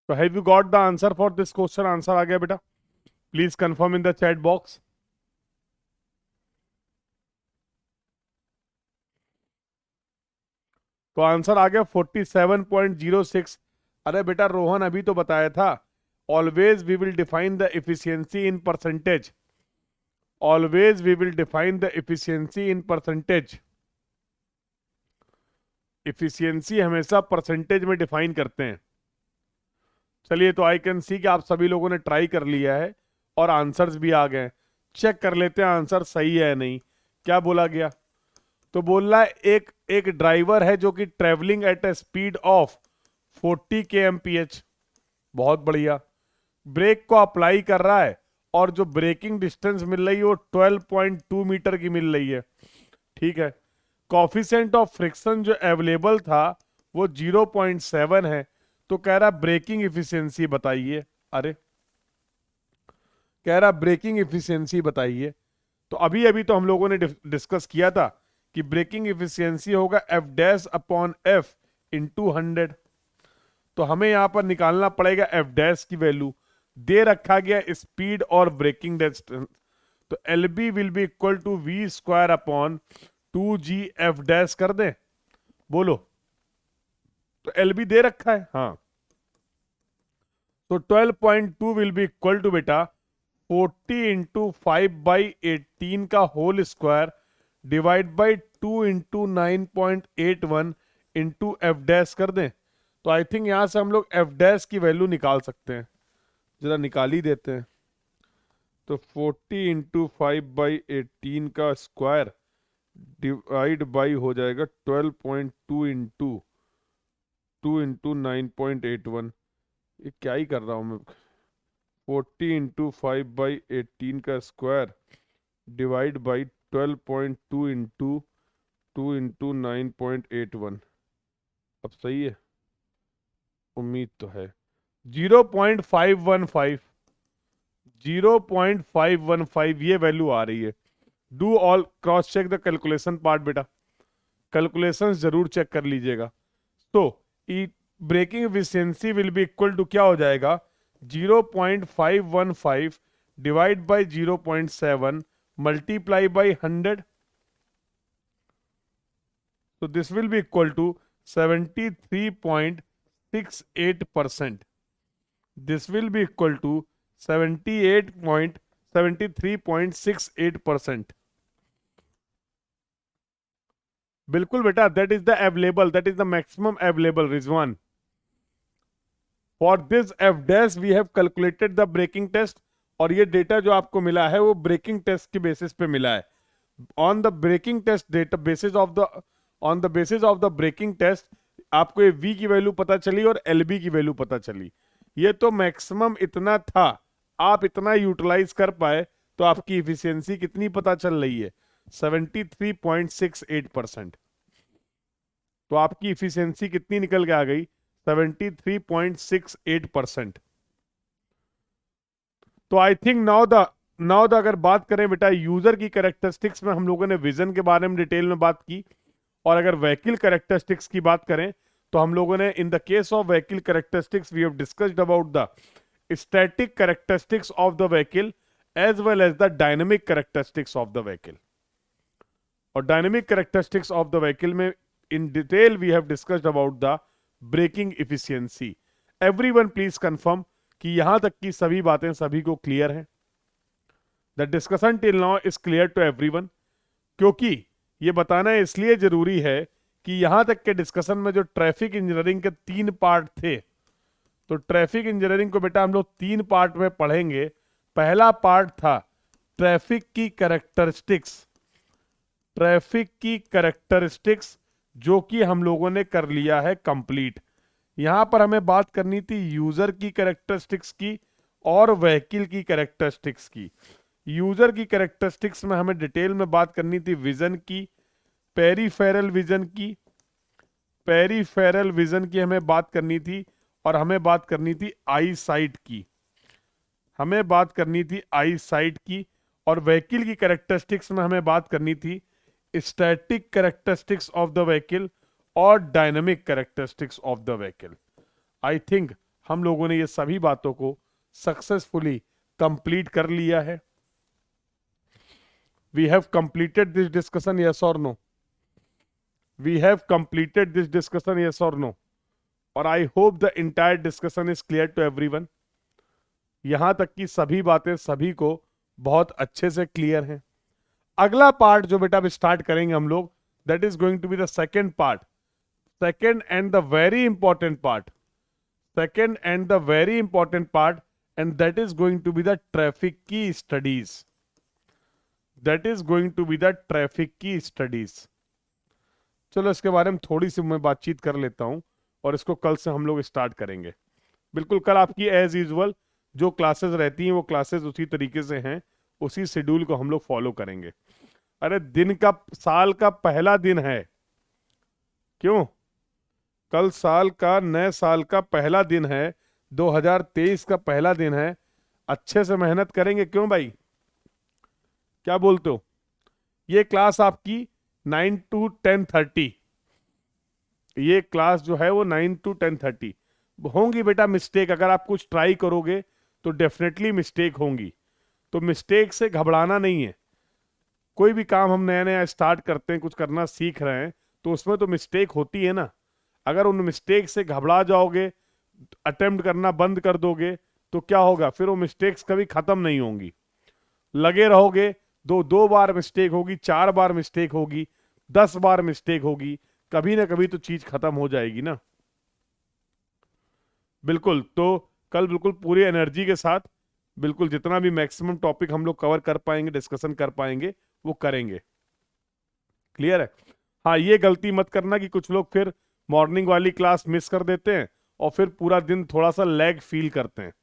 तो have you got the answer for this question? Answer आ गया बेटा? Please confirm in the chat box. तो आंसर आ गया 47.06। अरे बेटा, रोहन अभी तो बताया था, always we will define the efficiency in percentage, always we will define the efficiency in percentage. Efficiency हमेशा परसेंटेज में डिफाइन करते हैं। चलिए, तो आई कैन सी कि आप सभी लोगों ने ट्राई कर लिया है और आंसर्स भी आ गए। चेक कर लेते हैं आंसर सही है या नहीं। क्या बोला गया? तो बोल रहा है एक एक ड्राइवर है जो कि travelling at A speed of 40 kmph, बहुत बढ़िया, ब्रेक को अप्लाई कर रहा है और जो ब्रेकिंग डिस्टेंस मिल रही है वो 12.2 मीटर की मिल रही है। ठीक है, कॉफिशेंट ऑफ फ्रिक्शन जो अवेलेबल था वो 0.7 है। तो कह रहा ब्रेकिंग इफिशियंसी बताइए। अरे, कह रहा ब्रेकिंग इफिशियंसी बताइए। तो अभी अभी तो हम लोगों ने डिस्कस किया था कि ब्रेकिंग इफिशियंसी होगा f dash upon f into 100। तो हमें यहां पर निकालना पड़ेगा एफ डैश की वैल्यू। दे रखा गया स्पीड और ब्रेकिंग डिस्टेंस, तो l b will be equal to we square upon 2g f dash कर दें, बोलो। तो एल बी दे रखा है, हाँ। तो 12.2 विल बी इक्वल टू बेटा 40 इंटू 5/18 का whole square divide by 2 into 9.81 into f dash कर दें। तो आई थिंक यहां से हम लोग एफ डैश की वैल्यू निकाल सकते हैं, जरा निकाल ही देते हैं। तो 40 इंटू 5/18 का स्क्वायर डिवाइड बाई हो जाएगा 12.2 इंटू 9.81। ये क्या ही कर रहा हूँ मैं। 40 इंटू 5/18 का स्क्वायर डिवाइड बाई 12.2 इंटू 9.81। अब सही है, उम्मीद तो है। 0.515, 0.515 ये वैल्यू आ रही है। Do all cross check the calculation part बेटा, कैलकुलेशन जरूर चेक कर लीजिएगा। तो E braking efficiency will be equal to क्या हो जाएगा, 0.515 डिवाइड बाई 0.7 मल्टीप्लाई बाई 100। तो this will be equal to 73.68%। This will be equal to 73.68%। बिल्कुल बेटा, that is the available, that is the maximum available Rizwan. For this f dash we have calculated the braking test. और ये data जो आपको मिला है वो ब्रेकिंग टेस्ट के बेसिस पे मिला है। On the braking test data basis of the, on the basis of the braking test आपको ये V की वैल्यू पता चली और LB की वैल्यू पता चली। ये तो मैक्सिमम इतना था, आप इतना यूटिलाइज कर पाए तो आपकी इफिशियंसी कितनी पता चल रही है, 73.68%। तो आपकी इफिशियंसी कितनी निकल के आ गई, 73.68%। तो आई थिंक नाउ द अगर बात करें बेटा यूजर की कैरेक्टरिस्टिक्स में, हम लोगों ने विजन के बारे में डिटेल में बात की। और अगर व्हीकल कैरेक्टरिस्टिक्स की बात करें तो हम लोगों ने in the case of vehicle characteristics we have discussed about the static characteristics of the vehicle as well as the dynamic characteristics of the vehicle. और dynamic characteristics of the vehicle में in detail we have discussed about the braking efficiency. Everyone please confirm कि यहां तक की सभी बातें सभी को क्लियर हैं। The discussion till now is clear to everyone. क्योंकि ये बताना इसलिए जरूरी है कि यहां तक के डिस्कशन में जो ट्रैफिक इंजीनियरिंग के 3 पार्ट थे, तो ट्रैफिक इंजीनियरिंग को बेटा हम लोग 3 पार्ट में पढ़ेंगे। पहला पार्ट था ट्रैफिक की कैरेक्टरिस्टिक्स, ट्रैफिक की कैरेक्टरिस्टिक्स जो कि हम लोगों ने कर लिया है कंप्लीट। यहां पर हमें बात करनी थी यूजर की कैरेक्टरिस्टिक्स की और व्हीकल की कैरेक्टरिस्टिक्स की। यूजर की कैरेक्टरिस्टिक्स में हमें डिटेल में बात करनी थी विजन की, पेरीफेरल विजन की, पेरीफेरल विजन की हमें बात करनी थी। और हमें बात करनी थी आई साइट की, हमें बात करनी थी आई साइट की। और व्हीकल की कैरेक्टरिस्टिक्स में हमें बात करनी थी static characteristics of the vehicle और dynamic characteristics of the vehicle. I think हम लोगों ने ये सभी बातों को सक्सेसफुली कंप्लीट कर लिया है। We have completed this discussion, yes or no? We have completed this discussion, yes or no? और I hope the entire discussion is clear to everyone. यहां तक की सभी बातें सभी को बहुत अच्छे से क्लियर हैं। अगला पार्ट जो बेटा अब स्टार्ट करेंगे हम लोग, that is going to be the second part, second and the very important part, second and the very important part, and that is going to be the traffic की studies. That is going to be the traffic की studies. चलो इसके बारे में थोड़ी सी मैं बातचीत कर लेता हूं और इसको कल से हम लोग स्टार्ट करेंगे। बिल्कुल कल आपकी एज यूजुअल जो क्लासेस रहती हैं वो क्लासेस उसी तरीके से हैं, उसी शेड्यूल को हम लोग फॉलो करेंगे। अरे दिन का, साल का पहला दिन है, क्यों? कल साल का, नए साल का पहला दिन है, 2023 का पहला दिन है। अच्छे से मेहनत करेंगे, क्यों भाई? क्या बोलते हो? ये क्लास आपकी 9 to 10:30, ये क्लास जो है वो 9 to 10:30 होंगी बेटा। मिस्टेक अगर आप कुछ ट्राई करोगे तो डेफिनेटली मिस्टेक होंगी, तो मिस्टेक से घबराना नहीं है। कोई भी काम हम नया नया स्टार्ट करते हैं, कुछ करना सीख रहे हैं, तो उसमें तो मिस्टेक होती है ना। अगर उन मिस्टेक से घबरा जाओगे, अटेम्प्ट करना बंद कर दोगे, तो क्या होगा? फिर वो मिस्टेक्स कभी खत्म नहीं होंगी। लगे रहोगे, दो बार मिस्टेक होगी, 4 बार मिस्टेक होगी, 10 बार मिस्टेक होगी, कभी ना कभी तो चीज खत्म हो जाएगी ना। बिल्कुल, तो कल बिल्कुल पूरी एनर्जी के साथ, बिल्कुल जितना भी मैक्सिमम टॉपिक हम लोग कवर कर पाएंगे, डिस्कशन कर पाएंगे, वो करेंगे। क्लियर है? हाँ, ये गलती मत करना कि कुछ लोग फिर मॉर्निंग वाली क्लास मिस कर देते हैं और फिर पूरा दिन थोड़ा सा लैग फील करते हैं।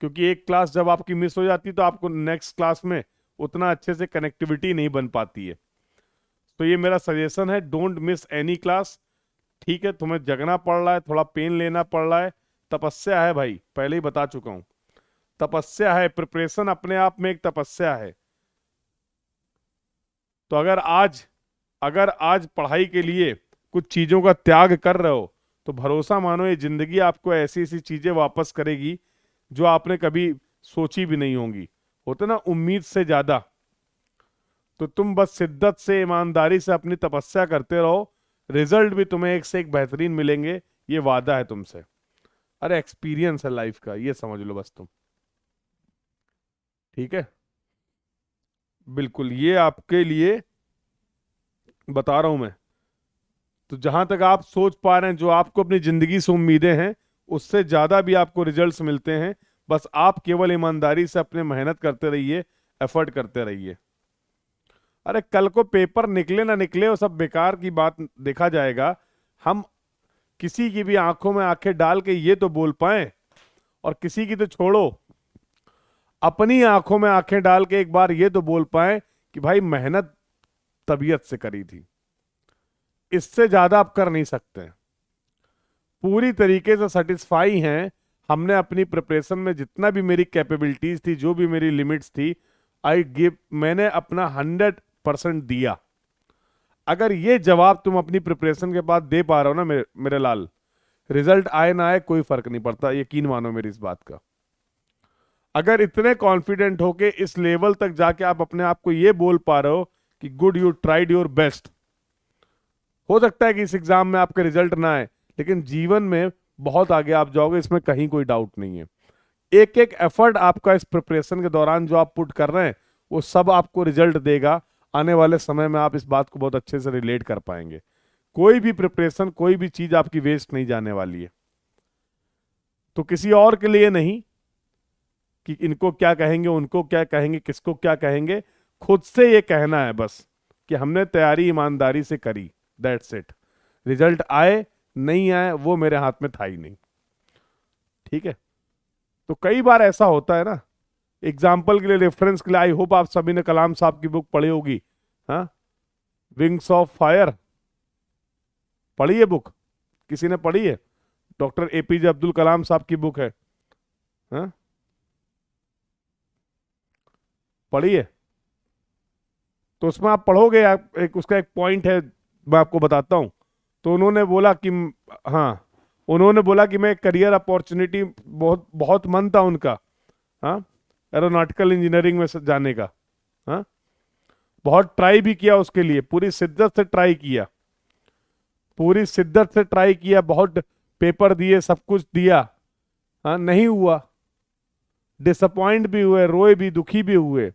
क्योंकि एक क्लास जब आपकी मिस हो जाती है तो आपको नेक्स्ट क्लास में उतना अच्छे से कनेक्टिविटी नहीं बन पाती है। तो ये मेरा सजेशन है, डोंट मिस एनी क्लास। ठीक है, तुम्हें जगना पड़ रहा है, थोड़ा पेन लेना पड़ रहा है, तपस्या है भाई, पहले ही बता चुका हूं, तपस्या है। प्रिपरेशन अपने आप में एक तपस्या है। तो अगर आज पढ़ाई के लिए कुछ चीजों का त्याग कर रहे हो, तो भरोसा मानो ये जिंदगी आपको ऐसी ऐसी चीजें वापस करेगी जो आपने कभी सोची भी नहीं होंगी। होते ना उम्मीद से ज्यादा। तो तुम बस शिद्दत से, ईमानदारी से अपनी तपस्या करते रहो, रिजल्ट भी तुम्हें एक से एक बेहतरीन मिलेंगे, ये वादा है तुमसे। अरे एक्सपीरियंस है लाइफ का, ये समझ लो बस तुम। ठीक है, बिल्कुल ये आपके लिए बता रहा हूं मैं। तो जहां तक आप सोच पा रहे हैं, जो आपको अपनी जिंदगी से उम्मीदें हैं, उससे ज्यादा भी आपको रिजल्ट्स मिलते हैं। बस आप केवल ईमानदारी से अपने मेहनत करते रहिए, एफर्ट करते रहिए। अरे कल को पेपर निकले ना निकले, वो सब बेकार की बात देखा जाएगा। हम किसी की भी आंखों में आंखें डाल के ये तो बोल पाए, और किसी की तो छोड़ो, अपनी आंखों में आंखें डाल के एक बार ये तो बोल पाए कि भाई मेहनत तबीयत से करी थी। इससे ज्यादा आप कर नहीं सकते। पूरी तरीके से सेटिस्फाई हैं, हमने अपनी प्रिपरेशन में जितना भी मेरी कैपेबिलिटीज थी, जो भी मेरी लिमिट्स थी, मैंने अपना 100% दिया। अगर ये जवाब तुम अपनी प्रिपरेशन के बाद दे पा रहे हो ना मेरे लाल, रिजल्ट आए ना आए कोई फर्क नहीं पड़ता, यकीन मानो मेरी इस बात का। अगर इतने कॉन्फिडेंट हो के इस लेवल तक जाके आप अपने आप को ये बोल पा रहे हो कि good, you tried your best. हो सकता है कि इस एग्जाम में आपके रिजल्ट ना आए, लेकिन जीवन में बहुत आगे आप जाओगे, इसमें कहीं कोई डाउट नहीं है। एक एक एफर्ट आपका इस प्रिपरेशन के दौरान जो आप पुट कर रहे हैं, वो सब आपको रिजल्ट देगा। आने वाले समय में आप इस बात को बहुत अच्छे से रिलेट कर पाएंगे। कोई भी प्रिपरेशन, कोई भी चीज आपकी वेस्ट नहीं जाने वाली है। तो किसी और के लिए नहीं कि इनको क्या कहेंगे, उनको क्या कहेंगे, किसको क्या कहेंगे, खुद से ये कहना है बस कि हमने तैयारी ईमानदारी से करी, दैट्स इट। रिजल्ट आए नहीं आए वो मेरे हाथ में था ही नहीं। ठीक है, तो कई बार ऐसा होता है ना, एग्जाम्पल के लिए, रेफरेंस के लिए, आई होप आप सभी ने कलाम साहब की बुक पढ़ी होगी। हाँ, विंग्स ऑफ फायर पढ़ी है बुक? किसी ने पढ़ी है? डॉक्टर एपीजे अब्दुल कलाम साहब की बुक है। हाँ, पढ़ी है? तो उसमें आप पढ़ोगे, उसका एक पॉइंट है, मैं आपको बताता हूं। तो उन्होंने बोला कि, हाँ, उन्होंने बोला कि मैं करियर अपॉर्चुनिटी, बहुत बहुत मन था उनका, हाँ, एरोनॉटिकल इंजीनियरिंग में जाने का। हाँ, बहुत ट्राई भी किया उसके लिए, पूरी शिद्दत से ट्राई किया, पूरी शिद्दत से ट्राई किया, बहुत पेपर दिए, सब कुछ दिया। हाँ, नहीं हुआ। डिसअपॉइंट भी हुए, रोए भी, दुखी भी हुए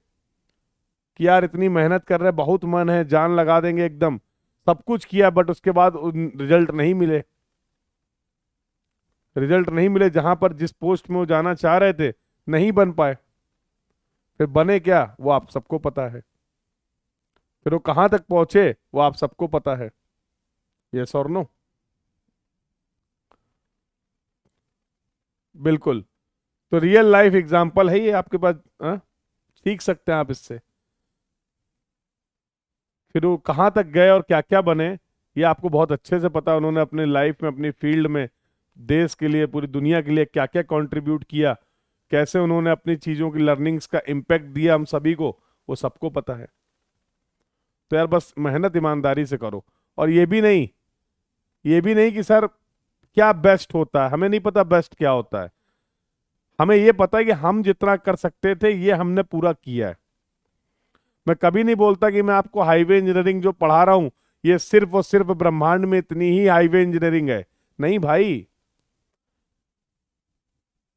कि यार इतनी मेहनत कर रहे, बहुत मन है, जान लगा देंगे एकदम, सब कुछ किया, बट उसके बाद रिजल्ट नहीं मिले। रिजल्ट नहीं मिले, जहां पर जिस पोस्ट में वो जाना चाह रहे थे, नहीं बन पाए। फिर बने क्या, वो आप सबको पता है। फिर वो कहां तक पहुंचे, वो आप सबको पता है। यस और नो? बिल्कुल। तो रियल लाइफ एग्जांपल है ये आपके पास, हाँ? सीख सकते हैं आप इससे। फिर वो कहाँ तक गए और क्या क्या बने, ये आपको बहुत अच्छे से पता है। उन्होंने अपने लाइफ में, अपनी फील्ड में, देश के लिए, पूरी दुनिया के लिए क्या क्या कंट्रीब्यूट किया, कैसे उन्होंने अपनी चीजों की लर्निंग्स का इम्पैक्ट दिया हम सभी को, वो सबको पता है। तो यार बस मेहनत ईमानदारी से करो। और ये भी नहीं कि सर क्या बेस्ट होता है, हमें नहीं पता बेस्ट क्या होता है। हमें ये पता है कि हम जितना कर सकते थे ये हमने पूरा किया है। मैं कभी नहीं बोलता कि मैं आपको हाईवे इंजीनियरिंग जो पढ़ा रहा हूं, ये सिर्फ और सिर्फ ब्रह्मांड में इतनी ही हाईवे इंजीनियरिंग है। नहीं भाई,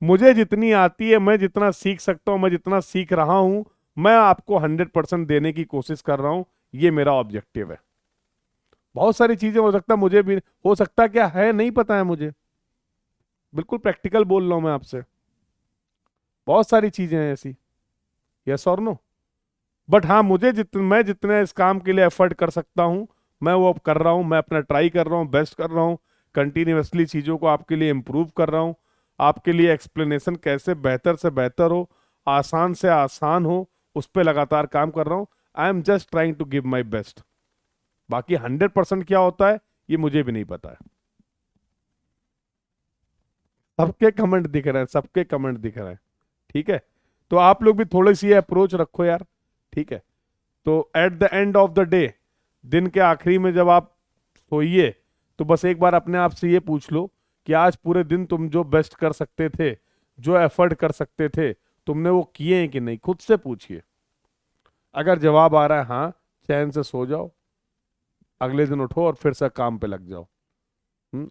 मुझे जितनी आती है, मैं जितना सीख सकता हूं, मैं जितना सीख रहा हूं, मैं आपको 100% देने की कोशिश कर रहा हूं। ये मेरा ऑब्जेक्टिव है। बहुत सारी चीजें हो सकता, मुझे भी हो सकता क्या है नहीं पता है मुझे, बिल्कुल प्रैक्टिकल बोल रहा हूं मैं आपसे। बहुत सारी चीजें हैं ऐसी। यस और नो? बट हाँ, मैं जितने इस काम के लिए एफर्ट कर सकता हूं, मैं वो अब कर रहा हूं। मैं अपना ट्राई कर रहा हूं, बेस्ट कर रहा हूं, कंटिन्यूअसली चीजों को आपके लिए इम्प्रूव कर रहा हूं। आपके लिए एक्सप्लेनेशन कैसे बेहतर से बेहतर हो, आसान से आसान हो, उस पर लगातार काम कर रहा हूँ। I am just trying to give my best. बाकी 100% क्या होता है ये मुझे भी नहीं पता है। सबके कमेंट दिख रहे हैं, सबके कमेंट दिख रहे हैं। ठीक है, तो आप लोग भी थोड़ी सी अप्रोच रखो यार। ठीक है, तो at the end of the day, दिन के आखिरी में जब आप सोइए, तो बस एक बार अपने आप से ये पूछ लो कि आज पूरे दिन तुम जो बेस्ट कर सकते थे, जो एफर्ट कर सकते थे, तुमने वो किए हैं कि नहीं, खुद से पूछिए। अगर जवाब आ रहा है हाँ, चैन से सो जाओ, अगले दिन उठो और फिर से काम पे लग जाओ।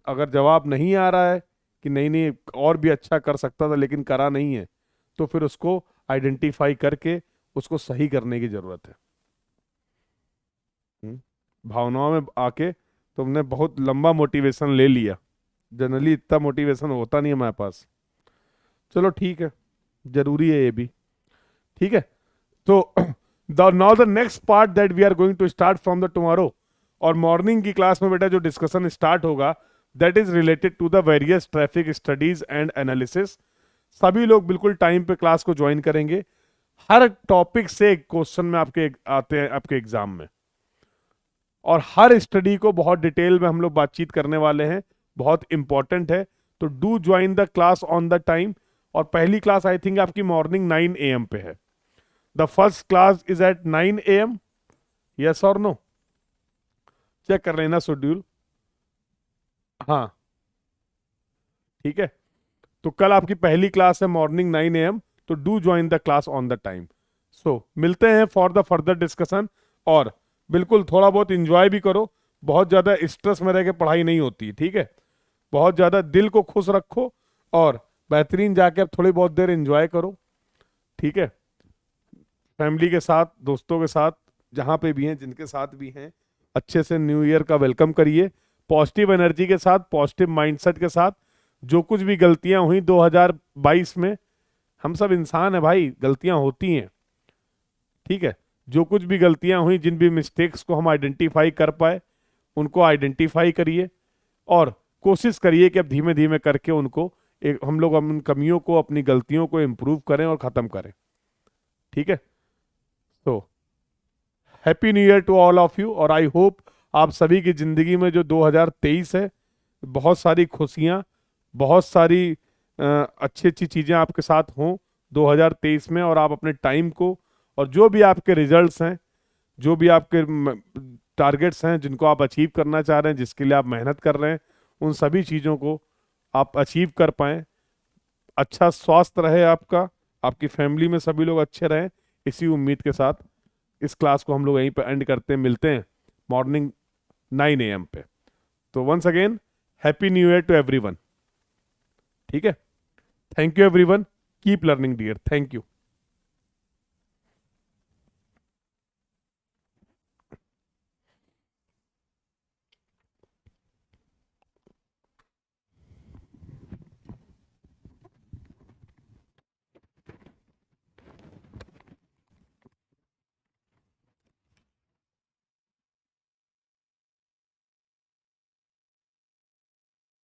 अगर जवाब नहीं आ रहा है कि नहीं नहीं और भी अच्छा कर सकता था लेकिन करा नहीं है, तो फिर उसको आइडेंटिफाई करके उसको सही करने की जरूरत है। भावनाओं में आके तुमने बहुत लंबा मोटिवेशन ले लिया। जनरली इतना मोटिवेशन होता नहीं है हमारे पास। चलो ठीक है, जरूरी है ये भी। ठीक है, तो the now the next part that we are going to start from the tomorrow, और मॉर्निंग की क्लास में बेटा जो डिस्कशन स्टार्ट होगा that is related to the various traffic studies and analysis. सभी लोग बिल्कुल टाइम पे क्लास को ज्वाइन करेंगे। हर टॉपिक से एक क्वेश्चन में आपके आते हैं आपके एग्जाम में, और हर स्टडी को बहुत डिटेल में हम लोग बातचीत करने वाले हैं, बहुत इंपॉर्टेंट है। तो do join the class on the time. और पहली क्लास आई थिंक आपकी मॉर्निंग 9 AM पे है। The first class is at 9 AM, yes और नो? चेक कर लेना शेड्यूल। हाँ, ठीक है, तो कल आपकी पहली क्लास है मॉर्निंग 9 AM, तो do join the class on the time. So मिलते हैं फॉर द फर्दर डिस्कशन। और बिल्कुल थोड़ा बहुत इंजॉय भी करो, बहुत ज्यादा स्ट्रेस में रह के पढ़ाई नहीं होती, ठीक है? बहुत ज्यादा दिल को खुश रखो और बेहतरीन जाके अब थोड़ी बहुत देर इंजॉय करो। ठीक है, फैमिली के साथ, दोस्तों के साथ, जहां पे भी हैं, जिनके साथ भी हैं, अच्छे से न्यू ईयर का वेलकम करिए, पॉजिटिव एनर्जी के साथ, पॉजिटिव माइंडसेट के साथ। जो कुछ भी गलतियां हुई 2022 में, हम सब इंसान है भाई, गलतियां होती हैं। ठीक है, जो कुछ भी गलतियां हुई, जिन भी मिस्टेक्स को हम आइडेंटिफाई कर पाए, उनको आइडेंटिफाई करिए और कोशिश करिए कि अब धीमे धीमे करके उनको हम लोग उन कमियों को, अपनी गलतियों को इम्प्रूव करें और ख़त्म करें। ठीक है, तो happy new year to all of you. और आई होप आप सभी की ज़िंदगी में जो 2023 है, बहुत सारी खुशियाँ, बहुत सारी अच्छी अच्छी चीज़ें आपके साथ हों 2023 में। और आप अपने टाइम को, और जो भी आपके रिजल्ट्स हैं, जो भी आपके टारगेट्स हैं, जिनको आप अचीव करना चाह रहे हैं, जिसके लिए आप मेहनत कर रहे हैं, उन सभी चीज़ों को आप अचीव कर पाएँ। अच्छा स्वास्थ्य रहे आपका, आपकी फैमिली में सभी लोग अच्छे रहें, इसी उम्मीद के साथ इस क्लास को हम लोग यहीं पर एंड करते हैं। मिलते हैं मॉर्निंग 9 AM पे। तो once again happy new year to everyone. ठीक है, thank you everyone, keep learning dear, thank you.